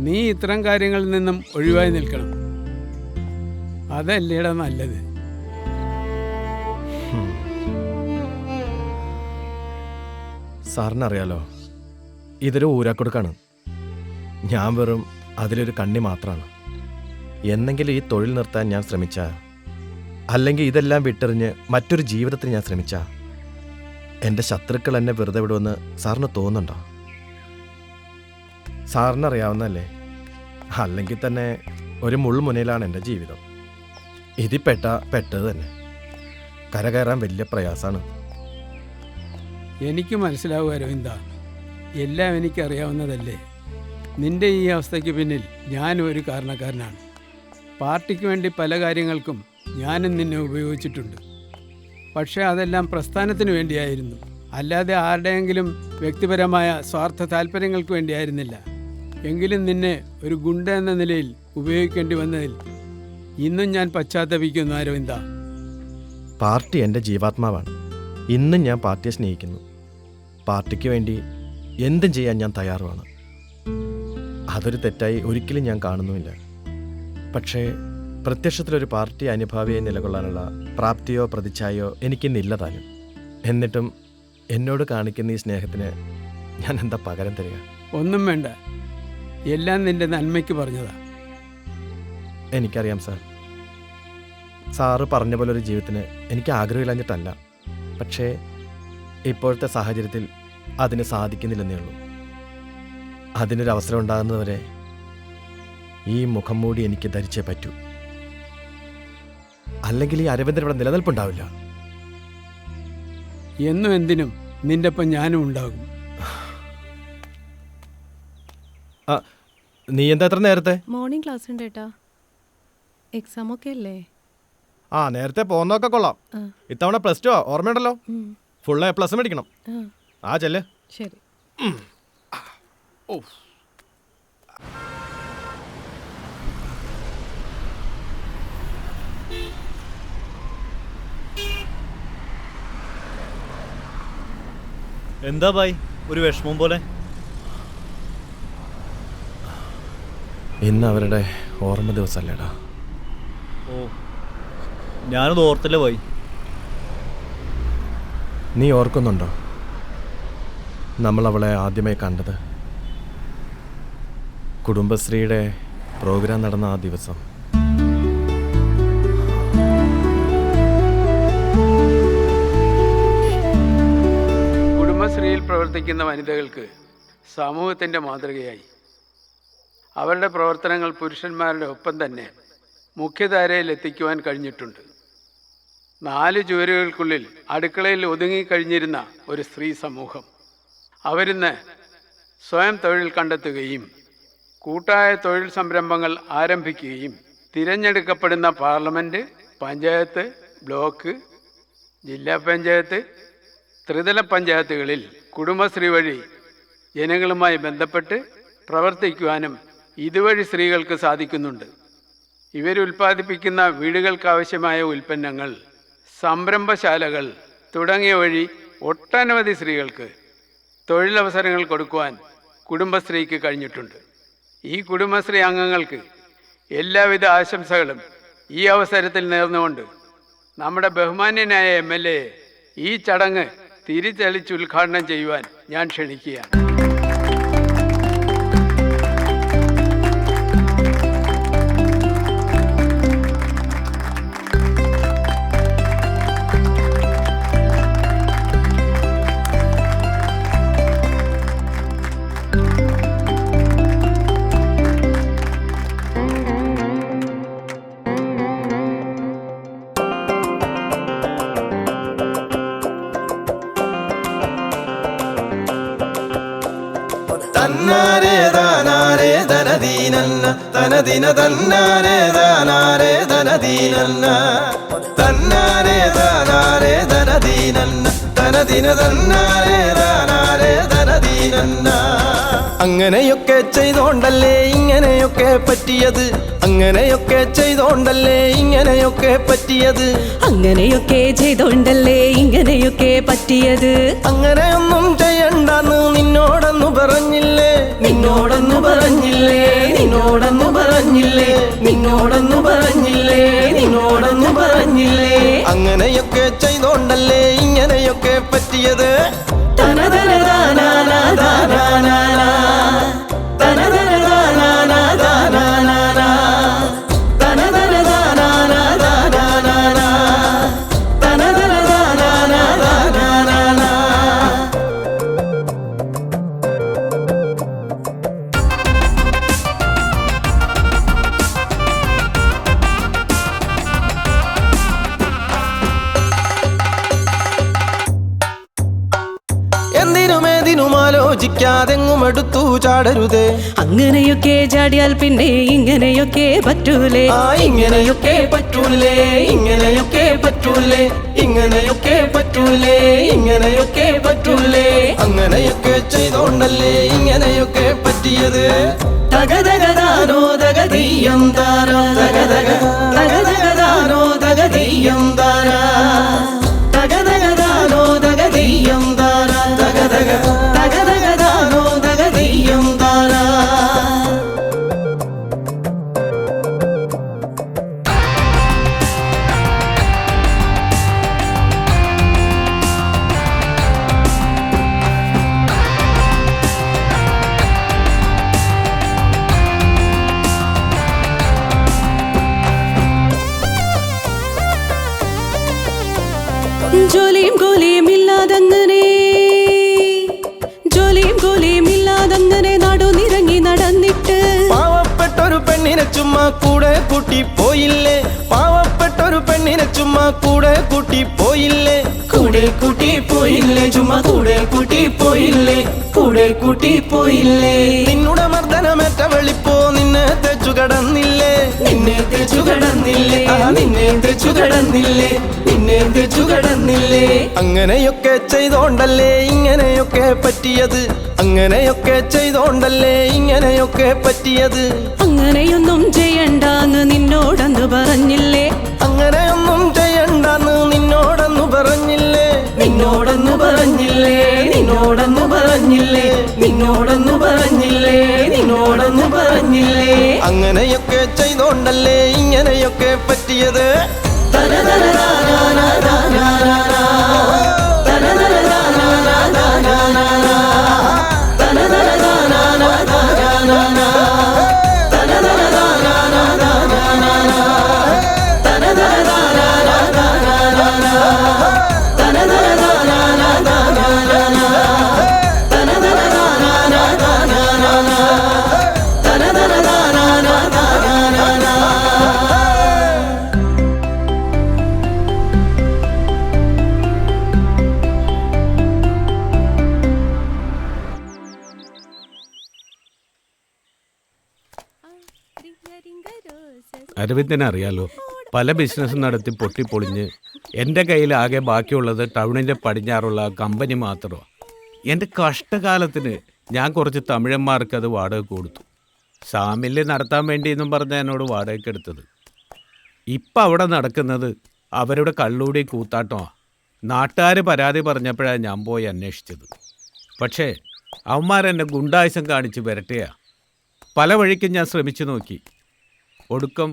നീ ഇത്തരം കാര്യങ്ങളിൽ നിന്നും ഒഴിവായി നിൽക്കണം. അതല്ലേടാ നല്ലത്. സാറിനറിയാലോ, ഇതൊരു ഊരാക്കൊടുക്കാണ്. ഞാൻ വെറും അതിലൊരു കണ്ണി മാത്രമാണ്. എന്നെങ്കിലും ഈ തൊഴിൽ നിർത്താൻ ഞാൻ ശ്രമിച്ചാൽ, അല്ലെങ്കിൽ ഇതെല്ലാം വിട്ടെറിഞ്ഞ് മറ്റൊരു ജീവിതത്തിന് ഞാൻ ശ്രമിച്ചാൽ, എൻ്റെ ശത്രുക്കൾ എന്നെ വെറുതെ വിടുമെന്ന് സാറിന് തോന്നുന്നുണ്ടോ? സാറിനറിയാവുന്നല്ലേ, അല്ലെങ്കിൽ തന്നെ ഒരു മുൾമുനയിലാണ് എൻ്റെ ജീവിതം. ഇതിൽ പെട്ടത് തന്നെ. കരകയറാൻ വലിയ പ്രയാസമാണ്. എനിക്ക് മനസ്സിലാവുക അരവിന്ദ, എല്ലാം എനിക്കറിയാവുന്നതല്ലേ. നിന്റെ ഈ അവസ്ഥയ്ക്ക് പിന്നിൽ ഞാനും ഒരു കാരണക്കാരനാണ്. പാർട്ടിക്ക് വേണ്ടി പല കാര്യങ്ങൾക്കും ഞാനും നിന്നെ ഉപയോഗിച്ചിട്ടുണ്ട്. പക്ഷേ അതെല്ലാം പ്രസ്ഥാനത്തിന് വേണ്ടിയായിരുന്നു, അല്ലാതെ ആരുടെയെങ്കിലും വ്യക്തിപരമായ സ്വാർത്ഥ താല്പര്യങ്ങൾക്ക് വേണ്ടിയായിരുന്നില്ല. എങ്കിലും നിന്നെ ഒരു ഗുണ്ട എന്ന നിലയിൽ ഉപയോഗിക്കേണ്ടി വന്നതിൽ ഇന്നും ഞാൻ പശ്ചാത്തപിക്കുന്നു അരവിന്ദ. പാർട്ടി എൻ്റെ ജീവാത്മാവാണ്. ഇന്നും ഞാൻ പാർട്ടിയെ സ്നേഹിക്കുന്നു. പാർട്ടിക്ക് വേണ്ടി എന്തും ചെയ്യാൻ ഞാൻ തയ്യാറുമാണ്. അതൊരു തെറ്റായി ഒരിക്കലും ഞാൻ കാണുന്നുമില്ല. പക്ഷേ പ്രത്യക്ഷത്തിലൊരു പാർട്ടി അനുഭാവിയായി നിലകൊള്ളാനുള്ള പ്രാപ്തിയോ പ്രതിച്ഛായോ എനിക്കിന്നില്ല താനും. എന്നിട്ടും എന്നോട് കാണിക്കുന്ന ഈ സ്നേഹത്തിന് ഞാൻ എന്താ പകരം തരിക? ഒന്നും വേണ്ട, എല്ലാം നിന്റെ നന്മയ്ക്ക് പറഞ്ഞതാ. എനിക്കറിയാം സാർ. സാറ് പറഞ്ഞ പോലെ ഒരു ജീവിതത്തിന് എനിക്ക് ആഗ്രഹമില്ലാഞ്ഞിട്ടല്ല. പക്ഷേ ഇപ്പോഴത്തെ സാഹചര്യത്തിൽ അതിന് സാധിക്കുന്നില്ലെന്നേ ഉള്ളൂ. അതിനൊരവസരം ഉണ്ടാകുന്നതുവരെ ഈ മുഖം മൂടി എനിക്ക് ധരിച്ചേ പറ്റൂ. അല്ലെങ്കിൽ ഈ അരവിന്ദൻ ഇവിടെ നിലനിൽപ്പുണ്ടാവില്ല. എന്നും എന്തിനും നിന്റെ ഒപ്പം ഞാനും ഉണ്ടാകും. നീ എന്താ എത്ര നേരത്തെ? മോർണിംഗ് ക്ലാസ് ഉണ്ട് ഏട്ടാ. എക്സാം ഒക്കെ അല്ലേ? നേരത്തെ പോകുന്നതൊക്കെ കൊള്ളാം. ഇത്തവണ +2 ഓർമ്മയുണ്ടല്ലോ. ഫുൾ A+ മേടിക്കണം. ചെല്ല്. ശരി. എന്താ ബായ് ഒരു വിഷമം പോലെ? ഇന്ന് അവരുടെ ഓർമ്മ ദിവസമല്ലേടാ. ഞാനത് ഓർത്തില്ല ബായ്. നീ ഓർക്കുന്നുണ്ടോ നമ്മൾ അവളെ ആദ്യമായി കണ്ടത്? കുടുംബശ്രീയുടെ പ്രോഗ്രാം നടന്ന ആ ദിവസം. കുടുംബശ്രീയിൽ പ്രവർത്തിക്കുന്ന വനിതകൾക്ക് സമൂഹത്തിൻ്റെ മാതൃകയായി അവരുടെ പ്രവർത്തനങ്ങൾ പുരുഷന്മാരുടെ ഒപ്പം തന്നെ മുഖ്യധാരയിൽ എത്തിക്കുവാൻ കഴിഞ്ഞിട്ടുണ്ട്. 4 ചുവരുകൾക്കുള്ളിൽ അടുക്കളയിൽ ഒതുങ്ങിക്കഴിഞ്ഞിരുന്ന ഒരു സ്ത്രീ സമൂഹം അവരിന്ന് സ്വയം തൊഴിൽ കണ്ടെത്തുകയും കൂട്ടായ തൊഴിൽ സംരംഭങ്ങൾ ആരംഭിക്കുകയും തിരഞ്ഞെടുക്കപ്പെടുന്ന പാർലമെൻറ്റ്, പഞ്ചായത്ത്, ബ്ലോക്ക്, ജില്ലാ പഞ്ചായത്ത്, ത്രിതല പഞ്ചായത്തുകളിൽ കുടുംബശ്രീ വഴി ജനങ്ങളുമായി ബന്ധപ്പെട്ട് പ്രവർത്തിക്കുവാനും ഇതുവഴി സ്ത്രീകൾക്ക് സാധിക്കുന്നുണ്ട്. ഇവരുൽപ്പാദിപ്പിക്കുന്ന വീടുകൾക്കാവശ്യമായ ഉൽപ്പന്നങ്ങൾ, സംരംഭശാലകൾ തുടങ്ങിയ വഴി ഒട്ടനവധി സ്ത്രീകൾക്ക് തൊഴിലവസരങ്ങൾ കൊടുക്കുവാൻ കുടുംബശ്രീക്ക് കഴിഞ്ഞിട്ടുണ്ട്. ഈ കുടുംബശ്രീ അംഗങ്ങൾക്ക് എല്ലാവിധ ആശംസകളും ഈ അവസരത്തിൽ നേർന്നുകൊണ്ട് നമ്മുടെ ബഹുമാന്യനായ MLA ഈ ചടങ്ങ് തിരിച്ചെളിച്ച് ഉദ്ഘാടനം ചെയ്യുവാൻ ഞാൻ ക്ഷണിക്കുകയാണ്. തന്നാരേ ദാനാരേ ധനദീനന്ന തനദിന തന്നാരേ ദാനാരേ ധനദീനന്ന തന്നാരേ ദാനാരേ ധനദീനന്ന തനദിന തന്നാരേ ദാനാരേ ധനദീനന്ന. അങ്ങനെയൊക്കെ ചെയ്തോണ്ടല്ലേ ഇങ്ങനെയൊക്കെ പറ്റിയത്, അങ്ങനെയൊക്കെ ചെയ്തോണ്ടല്ലേ ഇങ്ങനെയൊക്കെ പറ്റിയത്, അങ്ങനെയൊക്കെ ചെയ്തോണ്ടല്ലേ ഇങ്ങനെയൊക്കെ പറ്റിയത്. അങ്ങനെയൊന്നും ചെയ്യണ്ടെന്ന് നിന്നോടൊന്നു പറഞ്ഞില്ലേ, നിന്നോടൊന്നു പറഞ്ഞില്ലേ, നിന്നോടൊന്നു പറഞ്ഞില്ലേ, നിന്നോടൊന്നു പറഞ്ഞില്ലേ, നിന്നോടൊന്നു പറഞ്ഞില്ലേ. അങ്ങനെയൊക്കെ ചെയ്തോണ്ടല്ലേ ഇങ്ങനെയൊക്കെ പറ്റിയത്. എന്തിനുമേതിനുമാലോചിക്കാതെങ്ങും എടുത്തു ചാടരുതേ. അങ്ങനെയൊക്കെ ചാടിയാൽ പിന്നെ ഇങ്ങനെയൊക്കെ പറ്റൂലേ. ഇങ്ങനെയൊക്കെ പറ്റൂലേ, ഇങ്ങനെയൊക്കെ പറ്റൂലേ, ഇങ്ങനെയൊക്കെ പറ്റൂലേ, ഇങ്ങനെയൊക്കെ പറ്റൂലേ. അങ്ങനെയൊക്കെ ചെയ്തോണ്ടല്ലേ ഇങ്ങനെയൊക്കെ പറ്റിയത്. തകതകതാനോ തകതീയം താരാ, തകതക തകതകതാനോ തകതീയം താരാ, തകതകതാനോ തകതീയം താരാ, തകതക തകതകതാനോ തകതീയം താരാ. ജോലിയും കൂലിയും ഇല്ലാതങ്ങനെ, ജോലിയും കൂലിയും ഇല്ലാതങ്ങനെ നടുനിറങ്ങി നടന്നിട്ട് പാവപ്പെട്ടൊരു പെണ്ണിനെ ചുമ്മാ കൂടെ കൂട്ടി പോയില്ലേ, പാവപ്പെട്ടൊരു പെണ്ണിനെ ചുമ്മാ കൂടെ കൂട്ടി പോയില്ലേ, കൂടെ കൂട്ടി പോയില്ലേ, ചുമ്മാ കൂടെ കൂട്ടി പോയില്ലേ, കൂടെ കൂട്ടി പോയില്ലേ. നിന്നുടെ മർദ്ദനമേറ്റ വെളിപ്പോ നിന്നെ തെച്ചു കടന്നില്ലേ, നിന്നെ തെച്ചു കടന്നില്ലേ, നിന്നെ തെച്ചു കടന്നില്ലേ, നിന്നെ തെച്ചു കടന്നില്ലേ. അങ്ങനെയൊക്കെ ചെയ്തോണ്ടല്ലേ ഇങ്ങനെയൊക്കെ പറ്റിയത്, അങ്ങനെയൊക്കെ ചെയ്തോണ്ടല്ലേ ഇങ്ങനെയൊക്കെ പറ്റിയത്. അങ്ങനെയൊന്നും ചെയ്യണ്ടാന്ന് നിന്നോടന്ന് പറഞ്ഞില്ലേ, അങ്ങനെയൊന്നും ചെയ്യണ്ടെന്ന് നിന്നോടൊന്നു പറഞ്ഞില്ലേ, നിന്നോടൊന്നു പറഞ്ഞില്ലേ, നിന്നോടൊന്നു പറഞ്ഞില്ലേ, നിന്നോടൊന്നു പറഞ്ഞില്ലേ, നിന്നോടൊന്നു പറഞ്ഞില്ലേ. അങ്ങനെയൊക്കെ ചെയ്തോണ്ടല്ലേ ഇങ്ങനെയൊക്കെ പറ്റിയത്. അരവിന്ദനെ അറിയാലോ, പല ബിസിനസ് നടത്തി പൊട്ടിപ്പൊളിഞ്ഞ് എൻ്റെ കയ്യിൽ ആകെ ബാക്കിയുള്ളത് ടൗണിൻ്റെ പടിഞ്ഞാറുള്ള കമ്പനി മാത്രമാണ്. എൻ്റെ കഷ്ടകാലത്തിന് ഞാൻ കുറച്ച് തമിഴന്മാർക്ക് അത് വാടക കൊടുത്തു. സാമില്ല് നടത്താൻ വേണ്ടിയെന്നും പറഞ്ഞാൽ എന്നോട് വാടകയ്ക്ക് എടുത്തത്. ഇപ്പം അവിടെ നടക്കുന്നത് അവരുടെ കള്ളൂടെയും കൂത്താട്ടമാണ്. നാട്ടുകാർ പരാതി പറഞ്ഞപ്പോഴാണ് ഞാൻ പോയി അന്വേഷിച്ചത്. പക്ഷേ അവന്മാരെന്നെ ഗുണ്ടായുസം കാണിച്ച് വരട്ടെയാ. പല വഴിക്കും ഞാൻ ശ്രമിച്ചു നോക്കി. ഒടുക്കം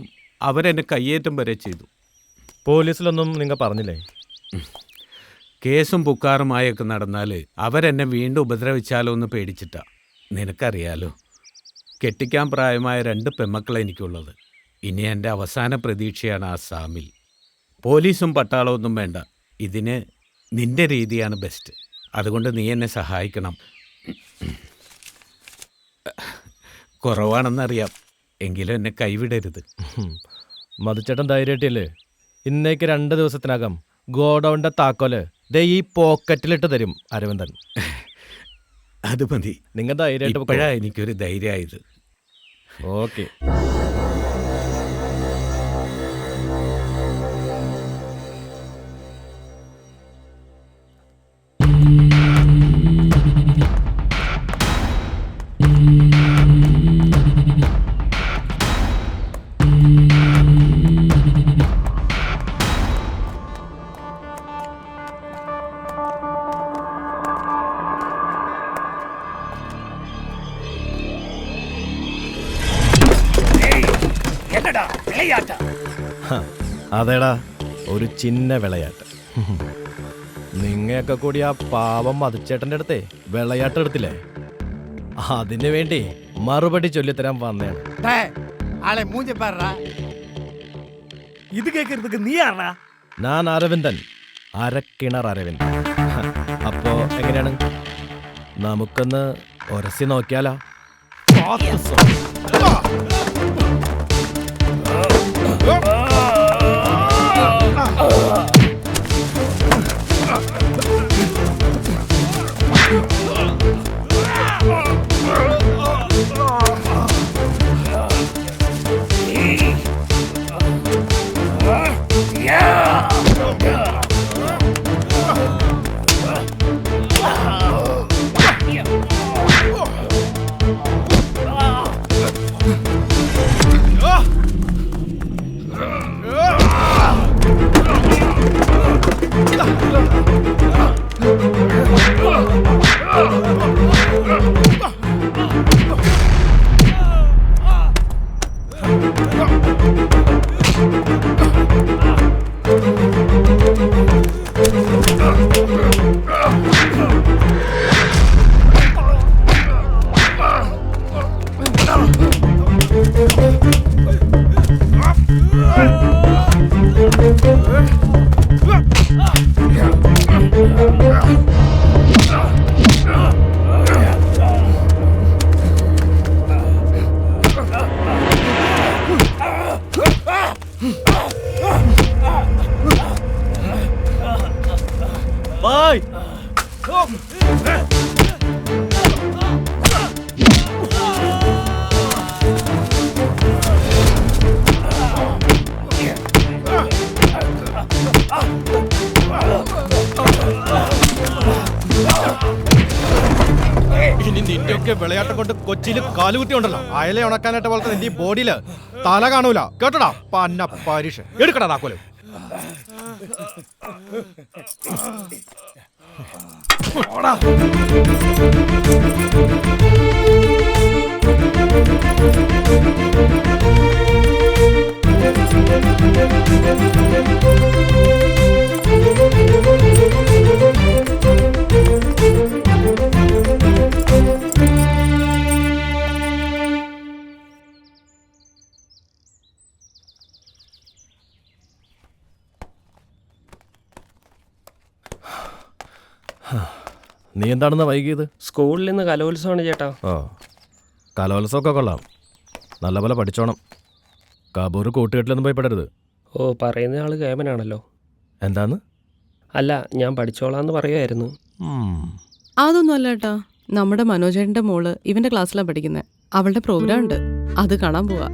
അവരെന്നെ കയ്യേറ്റം വരെ ചെയ്തു. പോലീസിലൊന്നും നിങ്ങൾ പറഞ്ഞില്ലേ? കേസും പുക്കാറുമായൊക്കെ നടന്നാൽ അവരെന്നെ വീണ്ടും ഉപദ്രവിച്ചാലോ എന്ന് പേടിച്ചിട്ടാ. നിനക്കറിയാലോ, കെട്ടിക്കാൻ പ്രായമായ 2 പെമ്മക്കളെ എനിക്കുള്ളത്. ഇനി എൻ്റെ അവസാന പ്രതീക്ഷയാണ് ആ സാമിൽ. പോലീസും പട്ടാളമൊന്നും വേണ്ട. ഇതിന് നിന്റെ രീതിയാണ് ബെസ്റ്റ്. അതുകൊണ്ട് നീ എന്നെ സഹായിക്കണം. കുറവാണെന്നറിയാം, എങ്കിലും എന്നെ കൈവിടരുത്. മധുച്ചേട്ടൻ ധൈര്യമായിട്ടില്ലേ? ഇന്നേക്ക് 2 ദിവസത്തിനകം ഗോഡൗണിൻ്റെ താക്കോല് ദേ ഈ പോക്കറ്റിലിട്ട് തരും അരവിന്ദൻ. അത് മതി. നിങ്ങൾ ധൈര്യമായിട്ട് ഇപ്പോഴാണ് എനിക്കൊരു ധൈര്യമായത്. ഓക്കെ. അതേടാ, ഒരു ചിന്ന വിളയാട്ട്. നിങ്ങയൊക്കെ കൂടി ആ പാവം മധുച്ചേട്ടൻ്റെ അടുത്തേ വിളയാട്ട് എടുത്തില്ലേ? അതിനു വേണ്ടി മറുപടി ചൊല്ലിത്തരാൻ വന്നേണ്. ഇത് കേൾക്കരുത്. നീ ആരാ? ഞാൻ അരവിന്ദൻ, അരക്കിണർ അരവിന്ദൻ. അപ്പോ എങ്ങനെയാണ്, നമുക്കൊന്ന് ഉരസി നോക്കിയാലോ? ഇനി നിന്റെയൊക്കെ വിളയാട്ടം കൊണ്ട് കൊച്ചിയിൽ കാലുകുത്തി ഉണ്ടല്ലോ, അയലെ ഉണക്കാനായിട്ട് പോലത്തെ നിന്റെ ഈ ബോഡിയില് തല കാണൂല, കേട്ടോടാ? പന്ന പരീക്ഷ എടുക്കടാ താക്കോല്. നീ എന്താണെന്ന് വൈകിയത്? സ്കൂളിൽ നിന്ന് കലോത്സവമാണ് ചേട്ടാ. ഓ, കലോത്സവമൊക്കെ കൊള്ളാം. നല്ലപോലെ പഠിച്ചോണം. കാബൂർ കൂട്ടുകെട്ടിലൊന്നും പോയി പെടരുത്. ഓ, പറയുന്ന ആള് കേമനാണല്ലോ. എന്താന്ന്? അല്ല, ഞാൻ പഠിച്ചോളാന്ന് പറയുമായിരുന്നു. അതൊന്നും അല്ല കേട്ടാ, നമ്മുടെ മനോജേട്ടന്റെ മോള് ഇവന്റെ ക്ലാസ്സിലാണ് പഠിക്കുന്നത്. അവളുടെ പ്രോഗ്രാം ഉണ്ട്, അത് കാണാൻ പോവാ.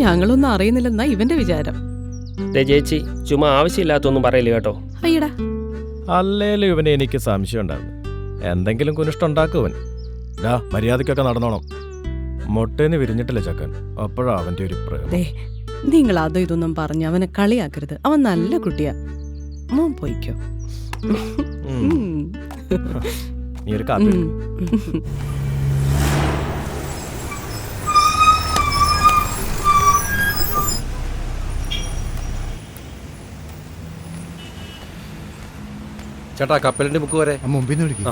ഞങ്ങളൊന്നും അറിയുന്നില്ലെന്നാ ഇവന്റെ വിചാരം. ചേച്ചി, ചുമ്മാ ആവശ്യമില്ലാത്തൊന്നും പറയില്ല കേട്ടോ. അയ്യടാ, അല്ലേലും ഇവനെ എനിക്ക് സംശയം ഉണ്ടായിരുന്നു. എന്തെങ്കിലും കുനിഷ്ടുണ്ടാക്കുവൻ. ഡാ മര്യാദയ്ക്കൊക്കെ നടന്നോണം. മൊട്ടേന്ന് വിരിഞ്ഞിട്ടില്ല ചക്കൻ. അപ്പോഴാ അവൻ്റെ ഒരു പ്രേമം. നിങ്ങൾ അതോ ഇതൊന്നും പറഞ്ഞ് അവനെ കളിയാക്കരുത്. അവൻ നല്ല കുട്ടിയാ. മോൻ പോയിക്കോ. നീ ഒരു കാപ്പി. ചേട്ടാ കപ്പലിൻ്റെ ബുക്ക് വരെ മുമ്പിൽ നിന്ന് വിളിക്കും.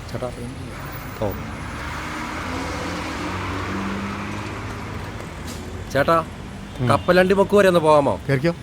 ചേട്ടാ ഓ ചേട്ടാ കപ്പലണ്ടി ബുക്ക് വരെ ഒന്ന് പോകാമോ? കയറിക്കോ.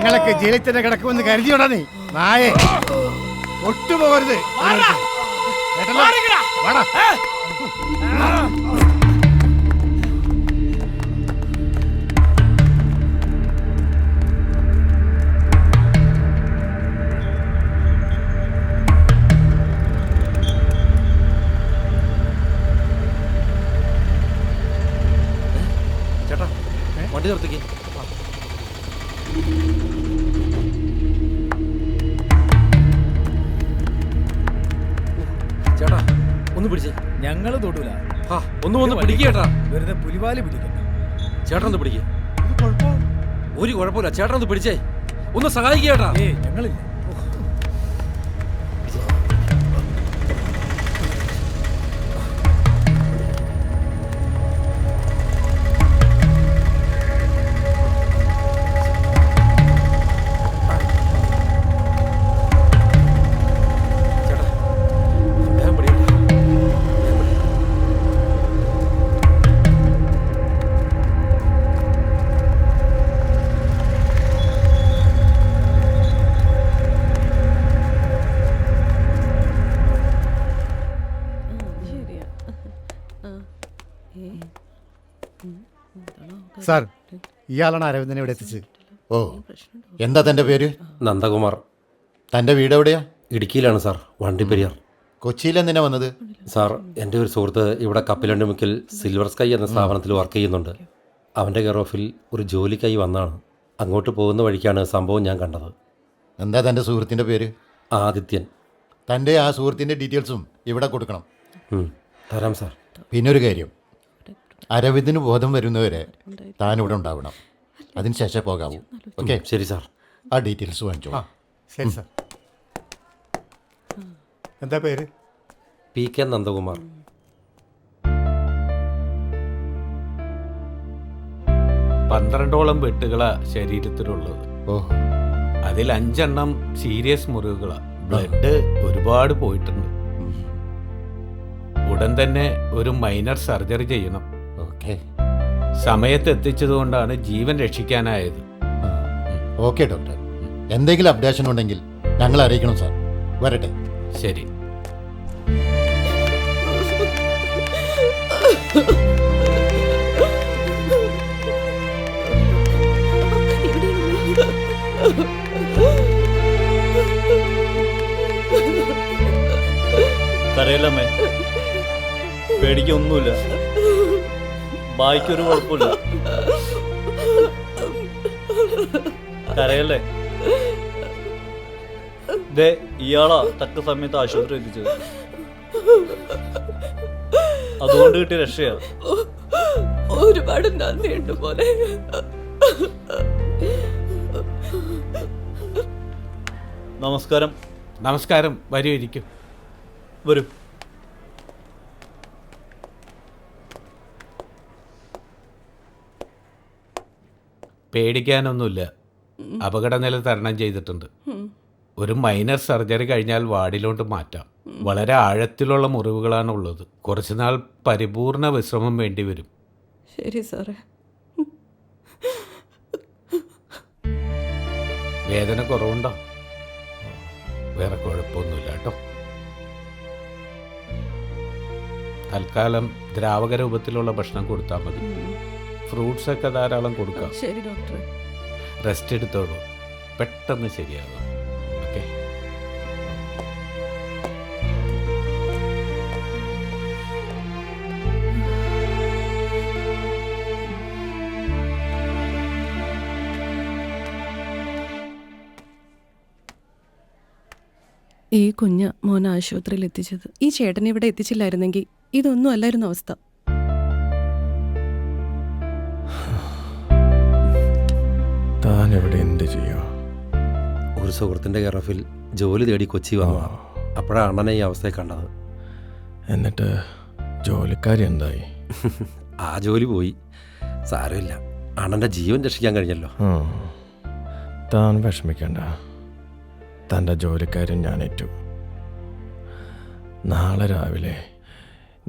ഞങ്ങളൊക്കെ ജയിലിൽ തന്നെ കിടക്കുമെന്ന് കരുതിയോടാ നീ നായേ. ഒട്ടുപോകരുത്. ചേട്ടാ വണ്ടി നിർത്തിക്കേ. ചേട്ടാ ഒന്ന് പിടിച്ചേ. ഞങ്ങൾ തൊടൂല. ഒന്ന് പിടിക്കേട്ടാ. വെറുതെ പുലിവാല് പിടിക്കണ്ട. ചേട്ടൻ ഒന്ന് പിടിക്കേ. ഒരു കുഴപ്പമില്ല. ചേട്ടൻ ഒന്ന് പിടിച്ചേ. ഒന്ന് സഹായിക്കേട്ടാ. ഞങ്ങളില്ല. സാർ, ഇയാളാണ് അരവിന്ദനെ ഇവിടെ എത്തിച്ചത്. ഓ, എന്താ തൻ്റെ പേര്? നന്ദകുമാർ. തൻ്റെ വീട് എവിടെയാ? ഇടുക്കിയിലാണ് സാർ, വണ്ടിപ്പെരിയാർ. കൊച്ചിയിൽ എന്തിനാ വന്നത്? സാർ, എൻ്റെ ഒരു സുഹൃത്ത് ഇവിടെ കപ്പിലണ്ടിമുക്കിൽ സിൽവർ സ്കൈ എന്ന സ്ഥാപനത്തിൽ വർക്ക് ചെയ്യുന്നുണ്ട്. അവൻ്റെ കെയർ ഓഫിൽ ഒരു ജോലിക്കായി വന്നാണ്. അങ്ങോട്ട് പോകുന്ന വഴിക്കാണ് സംഭവം ഞാൻ കണ്ടത്. എന്താ തൻ്റെ സുഹൃത്തിൻ്റെ പേര്? ആദിത്യൻ. തൻ്റെ ആ സുഹൃത്തിൻ്റെ ഡീറ്റെയിൽസും ഇവിടെ കൊടുക്കണം. തരാം സാർ. പിന്നൊരു കാര്യം, അരവിന്ദിന് ബോധം വരുന്നവരെ താനിവിടെ ഉണ്ടാവണം. അതിനുശേഷം പോകാവൂ. ഓക്കെ? ശരി സാർ. ആ ഡീറ്റെയിൽസ് വാങ്ങിച്ചോ. ശരി സാർ. എന്താ പേര്? PK നന്ദകുമാർ. 12ഓളം വെട്ടുകളാ ശരീരത്തിലുള്ളത്. അതിൽ 5 സീരിയസ് മുറിവുകളാ. ബ്ലഡ് ഒരുപാട് പോയിട്ടുണ്ട്. ഉടൻ തന്നെ ഒരു മൈനർ സർജറി ചെയ്യണം. സമയത്ത് എത്തിച്ചതുകൊണ്ടാണ് ജീവൻ രക്ഷിക്കാനായത്. ഓക്കെ ഡോക്ടർ, എന്തെങ്കിലും അപ്ഡേഷൻ ഉണ്ടെങ്കിൽ ഞങ്ങൾ അറിയിക്കണം സാർ. വരട്ടെ. ശരി. കരയില്ലമ്മേ, പേടിക്കൊന്നുമില്ല, ബായിക്കൊരു കുഴപ്പമില്ല. കരയല്ലേ? ദേ ഇയാളാ തക്ക സമയത്ത് ആശുപത്രി എത്തിച്ചത്. അതുകൊണ്ട് കിട്ടിയ രക്ഷയാ. ഒരുപാട് നന്ദിയുണ്ട് പോലെ. നമസ്കാരം. നമസ്കാരം. വരൂ, ഇരിക്കും. വരൂ. പേടിക്കാനൊന്നുമില്ല. അപകടനില തരണം ചെയ്തിട്ടുണ്ട്. ഒരു മൈനർ സർജറി കഴിഞ്ഞാൽ വാർഡിലോട്ട് മാറ്റാം. വളരെ ആഴത്തിലുള്ള മുറിവുകളാണ് ഉള്ളത്. കുറച്ചുനാൾ പരിപൂർണ വിശ്രമം വേണ്ടി വരും. ശരി സാറേ. വേദന കുറവുണ്ടോ? വേറെ കുഴപ്പമൊന്നുമില്ല കേട്ടോ. തൽക്കാലം ദ്രാവക രൂപത്തിലുള്ള ഭക്ഷണം കൊടുത്താൽ മതി. ഫ്രൂട്ട്സ് ഒക്കെ ധാരാളം കൊടുക്കാം. ശരി ഡോക്ടർ. റെസ്റ്റ് എടുത്തോളൂ, പെട്ടെന്ന് ശരിയാകും. ഓക്കെ. ഈ കുഞ്ഞ് മോൻ ആശുപത്രിയിൽ എത്തിച്ചത്. ഈ ചേട്ടനെ ഇവിടെ എത്തിച്ചില്ലായിരുന്നെങ്കിൽ ഇതൊന്നും അല്ലായിരുന്നു അവസ്ഥ. താൻ എവിടെ എന്ത് ചെയ്യോ? ഒരു സുഹൃത്തിൻ്റെ കെയർ ജോലി തേടി കൊച്ചി വന്നു. അപ്പോഴാണ് അണ്ണനെ ഈ അവസ്ഥയെ കണ്ടത്. എന്നിട്ട് ജോലിക്കാരി എന്തായി? ആ ജോലി പോയി. സാരമില്ല, അണ്ണൻ്റെ ജീവൻ രക്ഷിക്കാൻ കഴിഞ്ഞല്ലോ. താൻ വിഷമിക്കണ്ട. തൻ്റെ ജോലിക്കാരൻ ഞാൻ ഏറ്റു. നാളെ രാവിലെ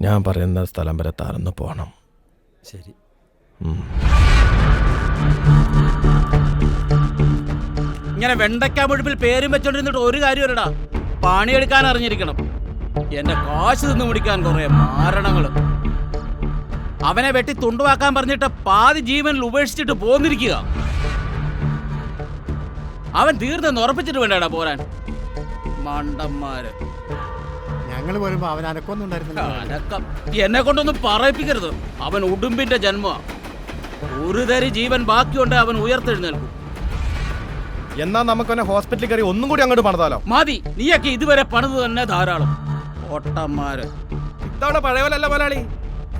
ഞാൻ പറയുന്ന സ്ഥലം വരെ താരന്ന് പോകണം. ശരി. ഇങ്ങനെ വെണ്ടയ്ക്ക മുഴുപ്പിൽ പേരും വെച്ചോണ്ടിരുന്നിട്ട് ഒരു കാര്യമല്ലടാ. പണിയെടുക്കാൻ അറിഞ്ഞിരിക്കണം. എന്റെ കാശ് നിന്ന് മുടിക്കാൻ കുറെ മാരണങ്ങൾ. അവനെ വെട്ടി തുണ്ടുവാക്കാൻ പറഞ്ഞിട്ട് പാതി ജീവനിൽ ഉപേക്ഷിച്ചിട്ട് പോന്നിരിക്കുക. അവൻ തീർന്നെന്ന് ഉറപ്പിച്ചിട്ട് വേണ്ടടാ പോരാൻ. മണ്ടന്മാര്. ഞങ്ങൾ വരുമ്പോ അവൻ അനക്കൊന്നും ഉണ്ടായിരുന്നില്ല. എന്നെ കൊണ്ടൊന്നും പറയിപ്പിക്കരുത്. അവൻ ഉടുമ്പിന്റെ ജന്മ. ഒരു തരി ജീവൻ ബാക്കിയുണ്ട് അവൻ ഉയർത്തെഴുന്നേൽക്കും. എന്നാ നമുക്കൊന്നെ ഹോസ്പിറ്റലിൽ കയറി ഒന്നും കൂടി അങ്ങോട്ട് പണിതാലോ? മതി, നീയൊക്കെ ഇതുവരെ പണിത് തന്നെ ധാരാളം. ഓട്ടന്മാര്. ഇത്തവണ പഴയവലല്ല മുതലാളി,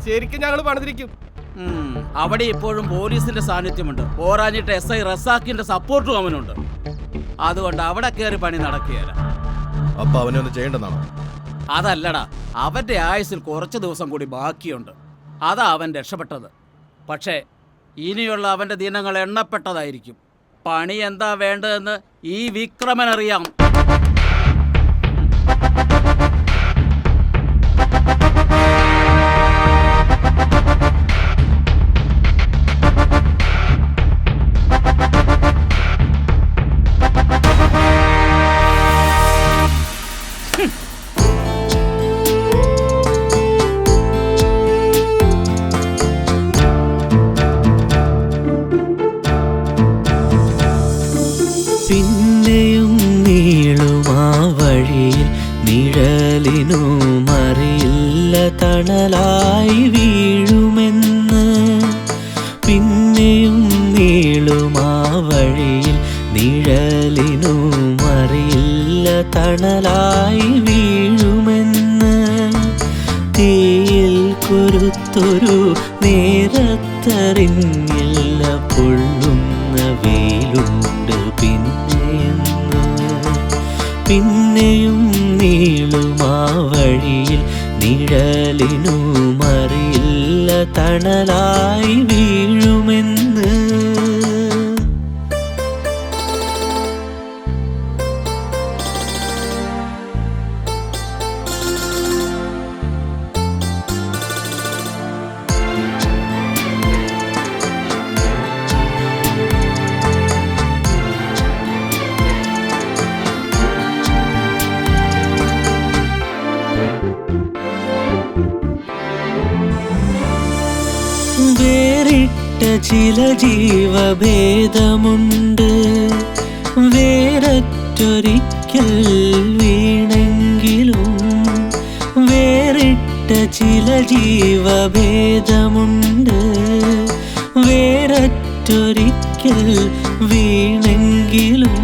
ശരിക്കും ഞങ്ങൾ പണിതിരിക്കും. അവിടെ ഇപ്പോഴും പോലീസിന്റെ സാന്നിധ്യമുണ്ട്. പോരാഞ്ഞിട്ട് SI റസാക്കിന്റെ സപ്പോർട്ടും അവനുണ്ട്. അതുകൊണ്ട് അവിടെ കയറി പണി നടക്കുകയല്ല. അപ്പൊ അവനൊന്ന് ചെയ്യേണ്ടതാണോ? അതല്ലടാ, അവന്റെ ആയുസിൽ കുറച്ച് ദിവസം കൂടി ബാക്കിയുണ്ട്. അതാ അവൻ രക്ഷപ്പെട്ടത്. പക്ഷേ ഇനിയുള്ള അവന്റെ ദിനങ്ങൾ എണ്ണപ്പെട്ടതായിരിക്കും. പണി എന്താ വേണ്ടതെന്ന് ഈ വിക്രമൻ അറിയാം. പിന്നെയും നീളുമാ വഴിയിൽ നിഴലിനു മറിയില്ല തണലായി വീഴുമെന്ന്. പിന്നെയും നീളുമാ വഴിയിൽ നിഴലിനു മറിയില്ല തണലായി വീഴുമെന്ന്. തീയിൽ കുരുത്തൊരു നേരത്തറിഞ്ഞില്ല പൊള്ളുന്ന വെയിലുണ്ട് പിന്നെയെന്ന്. പിന്നെയും നീളുമാ വഴിയിൽ നിഴലിനു മറിയില്ല തണലായി വീഴുമെന്ന്. ചില ജീവഭേദമുണ്ട്. വേറൊറ്റൊരിക്കൽ വീണെങ്കിലും വേറിട്ട ചില ജീവഭേദമുണ്ട്. വേറൊറ്റൊരിക്കൽ വീണെങ്കിലും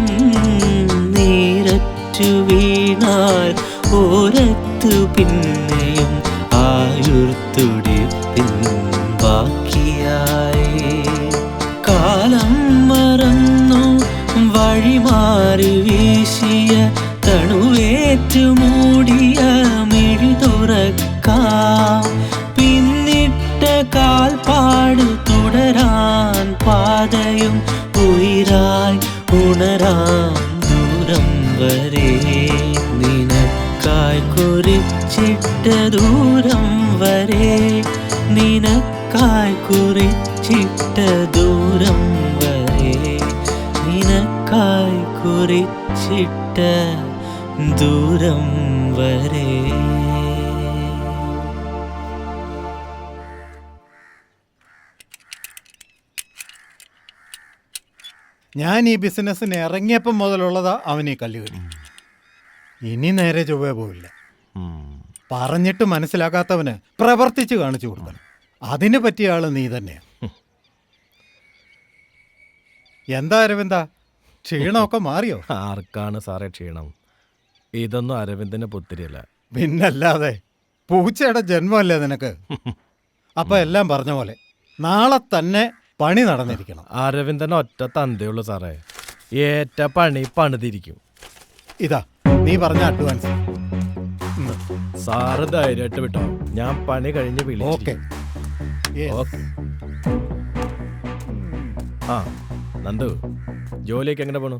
നീരറ്റു വീണാൽ ഓരത്തു പിന്നെയും ആയുർത്തുടിപ്പിൻ ബാക്കിയായി. കാലം മറന്നു വഴിമാറി വീശിയ തണുവേറ്റു മൂടിയ മിഴി തുറക്കാം. പിന്നിട്ട കാൽപ്പാട് തുടരാൻ പാതയും ഉയരായി ഉണരാം ദൂരം വരെ. നിനക്കായി കുറിച്ചിട്ട ദൂരം വരെ, നിനക്കായി കുറിച്ചിട്ട ദൂരം വരെ, നിനക്കായി കുറിച്ചിട്ട ദൂരം വരെ. ഞാൻ ഈ ബിസിനസ്സിന് ഇറങ്ങിയപ്പം മുതലുള്ളതാ അവനീ കല്ലുകടി. ഇനി നേരെ ചൊവ്വേ പോവില്ല. പറഞ്ഞിട്ട് മനസ്സിലാക്കാത്തവന് പ്രവർത്തിച്ച് കാണിച്ചു കൊടുക്കണം. അതിന് പറ്റിയ ആള് നീ തന്നെയാണ്. എന്താ അരവിന്ദ, ക്ഷീണമൊക്കെ മാറിയോ? ആർക്കാണ് സാറേ ക്ഷീണം? ഇതൊന്നും അരവിന്ദന് പുത്തിരിയല്ല. പിന്നല്ലാതെ പൂച്ചയുടെ ജന്മമല്ലേ നിനക്ക്? അപ്പൊ എല്ലാം പറഞ്ഞ പോലെ നാളെ തന്നെ പണി നടന്നിരിക്കണം. അരവിന്ദന് ഒറ്റ തന്തയുള്ളൂ സാറേ. ഏറ്റ പണി പണിതിരിക്കും. ഇതാ നീ പറഞ്ഞ അഡ്വാൻസ്. സാറ് ധൈര്യമായിട്ട് വിട്ടോ, ഞാൻ പണി കഴിഞ്ഞ് വിളിച്ചു. ഓക്കെ. ആ നന്ദു, ജോലിയൊക്കെ എങ്ങനെ പോണു?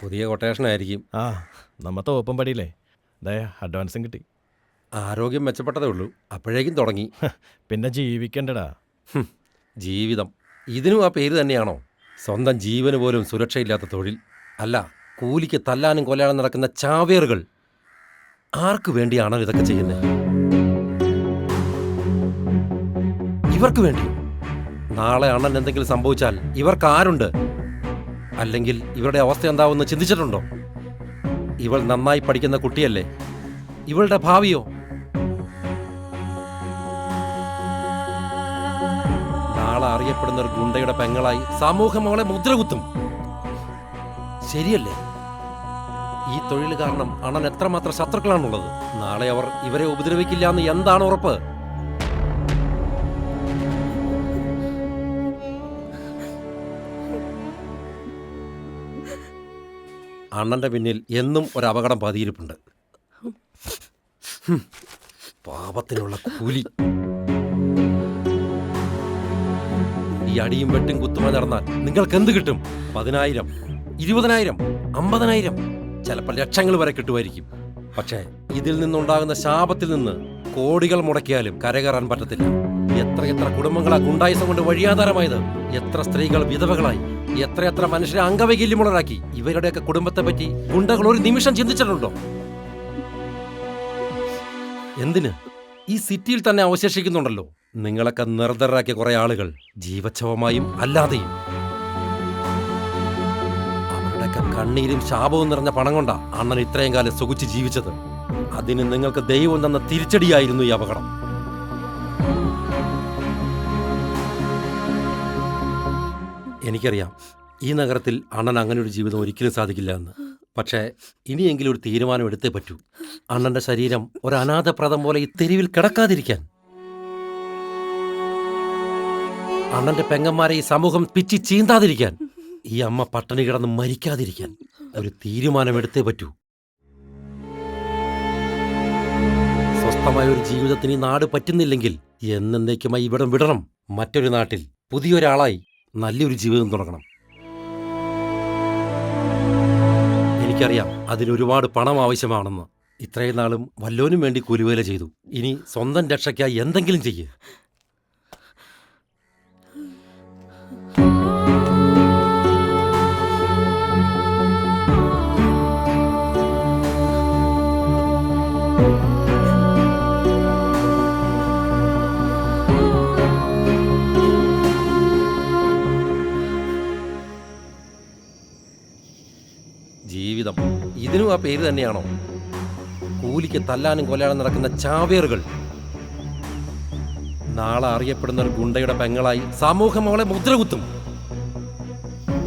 പുതിയ കൊട്ടേഷൻ ആയിരിക്കും. ആ നമ്മ തോപ്പം പടിയില്ലേ, ദേ അഡ്വാൻസും കിട്ടി. ആരോഗ്യം മെച്ചപ്പെട്ടതേ ഉള്ളൂ, അപ്പോഴേക്കും തുടങ്ങി. പിന്നെ ജീവിക്കണ്ടടാ. ജീവിതം, ഇതിനും ആ പേര് തന്നെയാണോ? സ്വന്തം ജീവന് പോലും സുരക്ഷയില്ലാത്ത തൊഴിൽ. അല്ല, കൂലിക്ക് തല്ലാനും കൊല്ലാനും നടക്കുന്ന ചാവേറുകൾ. ആർക്ക് വേണ്ടിയാണോ ഇതൊക്കെ ചെയ്യുന്നത്? ഇവർക്ക് വേണ്ടി. നാളെ അണ്ണൻ എന്തെങ്കിലും സംഭവിച്ചാൽ ഇവർക്ക് ആരുണ്ട്? അല്ലെങ്കിൽ ഇവരുടെ അവസ്ഥ എന്താവുമെന്ന് ചിന്തിച്ചിട്ടുണ്ടോ? ഇവൾ നന്നായി പഠിക്കുന്ന കുട്ടിയല്ലേ, ഇവളുടെ ഭാവിയോ? നാളെ അറിയപ്പെടുന്ന ഒരു ഗുണ്ടയുടെ പെങ്ങളായി സമൂഹം അവളെ മുദ്രകുത്തും. ശരിയല്ലേ? ഈ തൊഴിൽ കാരണം അണ്ണൻ എത്രമാത്രം ശത്രുക്കളാണുള്ളത്. നാളെ അവർ ഇവരെ ഉപദ്രവിക്കില്ല എന്ന് എന്താണ് ഉറപ്പ്? അണ്ണന്റെ പിന്നിൽ എന്നും ഒരു അപകടം പതിയിരിപ്പുണ്ട്. പാപത്തിനുള്ള കൂലി. ഈ അടിയും വെട്ടും കുത്തുമായി നടന്നാൽ നിങ്ങൾക്ക് എന്ത് കിട്ടും? 10,000, 20,000, 50,000, ചിലപ്പോൾ ലക്ഷങ്ങൾ വരെ കിട്ടുമായിരിക്കും. പക്ഷേ ഇതിൽ നിന്നുണ്ടാകുന്ന ശാപത്തിൽ നിന്ന് കോടികൾ മുടക്കിയാലും കരകയറാൻ പറ്റത്തില്ല. എത്രയെത്ര കുടുംബങ്ങളാ ഗുണ്ടായിസം കൊണ്ട് വഴിയാധാരമായത്. എത്ര സ്ത്രീകൾ വിധവകളായി. എത്രയെത്ര മനുഷ്യരെ അംഗവൈകല്യമുള്ളവരാക്കി. ഇവരുടെയൊക്കെ കുടുംബത്തെ പറ്റി ഗുണ്ടകൾ ഒരു നിമിഷം ചിന്തിച്ചിട്ടുണ്ടോ? എന്തിന്? ഈ സിറ്റിയിൽ തന്നെ അവശേഷിക്കുന്നുണ്ടല്ലോ നിങ്ങളൊക്കെ നിർദ്ധരാക്കിയ കുറെ ആളുകൾ, ജീവച്ഛവമായും അല്ലാതെയും. അവരുടെയൊക്കെ കണ്ണീരും ശാപവും നിറഞ്ഞ പണം കൊണ്ടാ അണ്ണൻ ഇത്രയും കാലം സുഖിച്ച് ജീവിച്ചത്. അതിന് നിങ്ങൾക്ക് ദൈവം തന്ന തിരിച്ചടിയായിരുന്നു ഈ അപകടം. എനിക്കറിയാം ഈ നഗരത്തിൽ അണ്ണൻ അങ്ങനെ ഒരു ജീവിതം ഒരിക്കലും സാധിക്കില്ല എന്ന്. പക്ഷേ ഇനിയെങ്കിലും ഒരു തീരുമാനം എടുത്തേ പറ്റൂ. അണ്ണന്റെ ശരീരം ഒരു അനാഥപ്രദം പോലെ ഈ തെരുവിൽ കിടക്കാതിരിക്കാൻ. അണ്ണന്റെ പെങ്ങന്മാരെ ഈ സമൂഹം പിച്ചി ചീന്താതിരിക്കാൻ. ഈ അമ്മ പട്ടിണി കിടന്ന് മരിക്കാതിരിക്കാൻ ഒരു തീരുമാനം എടുത്തേ പറ്റൂ. സ്വസ്ഥമായ ഒരു ജീവിതത്തിന് ഈ നാട് പറ്റുന്നില്ലെങ്കിൽ എന്നേക്കുമായി ഇവിടം വിടണം. മറ്റൊരു നാട്ടിൽ പുതിയൊരാളായി നല്ലൊരു ജീവിതം തുടങ്ങണം. എനിക്കറിയാം അതിനൊരുപാട് പണം ആവശ്യമാണെന്ന്. ഇത്രയും നാളും വല്ലോനും വേണ്ടി കൂലിവേല ചെയ്തു. ഇനി സ്വന്തം രക്ഷയ്ക്കായി എന്തെങ്കിലും ചെയ്യേ. ജീവിതം ഇതിനും ആ പേര് തന്നെയാണോ? കൂലിക്ക് തല്ലാനും കൊല്ലാനും നടക്കുന്ന ചാവേറുകൾ. നാളെ അറിയപ്പെടുന്ന ഒരു ഗുണ്ടയുടെ പെങ്ങളായി സമൂഹം അവളെ മുദ്രകുത്തും.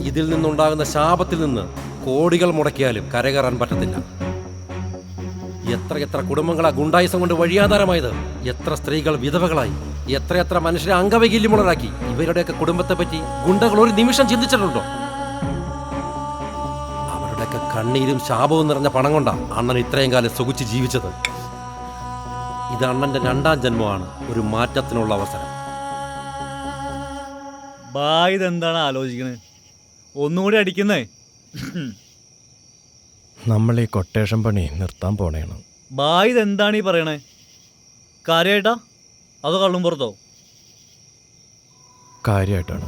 ഇതിൽ നിന്നുണ്ടാകുന്ന ശാപത്തിൽ നിന്ന് കോടികൾ മുടക്കിയാലും കരകയറാൻ പറ്റത്തില്ല. എത്ര കുടുംബങ്ങളാ ഗുണ്ടായുസം കൊണ്ട് വഴിയാധാരമായത്? എത്ര സ്ത്രീകൾ വിധവകളായി? എത്ര മനുഷ്യരെ അംഗവൈകല്യമുള്ളവരാക്കി? ഇവരുടെയൊക്കെ കുടുംബത്തെ പറ്റി ഗുണ്ടകൾ ഒരു നിമിഷം ചിന്തിച്ചിട്ടുണ്ടോ? അവരുടെയൊക്കെ കണ്ണീരും ശാപവും നിറഞ്ഞ പണം കൊണ്ടാ അണ്ണൻ ഇത്രയും കാലം സുഖിച്ച് ജീവിച്ചത്. ഇത് അണ്ണന്റെ 2ാം ജന്മമാണ്, ഒരു മാറ്റത്തിനുള്ള അവസരം. ഇതെന്താണ് ആലോചിക്കണേ? ഒന്നുകൂടി അടിക്കുന്നേ. നമ്മൾ ഈ കൊട്ടേഷൻ പണി നിർത്താൻ പോണേണ്. ഇതെന്താണ് ഈ പറയണേ? കാര്യമായിട്ടാ അതോ കള്ളും പുറത്തോ? കാര്യമായിട്ടാണ്.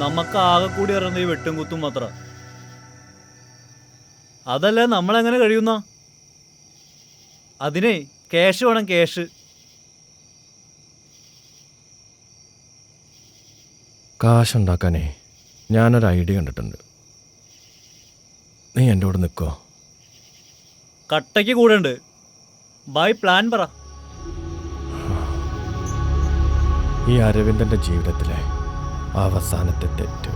നമുക്ക് ആകെ കൂടി അറിയുന്ന ഈ വെട്ടും കുത്തും മാത്ര. അതല്ലേ നമ്മളെങ്ങനെ കഴിയുന്ന? അതിനെ ക്യാഷ് വേണം, ക്യാഷ്. കാശുണ്ടാക്കാനേ ഞാനൊരു ഐഡിയ കണ്ടിട്ടുണ്ട്. നീ എൻ്റെ കൂടെ നിൽക്കോ? കട്ടയ്ക്ക് കൂടെ ഉണ്ട്. പ്ലാൻ പറ. ഈ അരവിന്ദൻ്റെ ജീവിതത്തിലെ അവസാനത്തെ തെറ്റ്.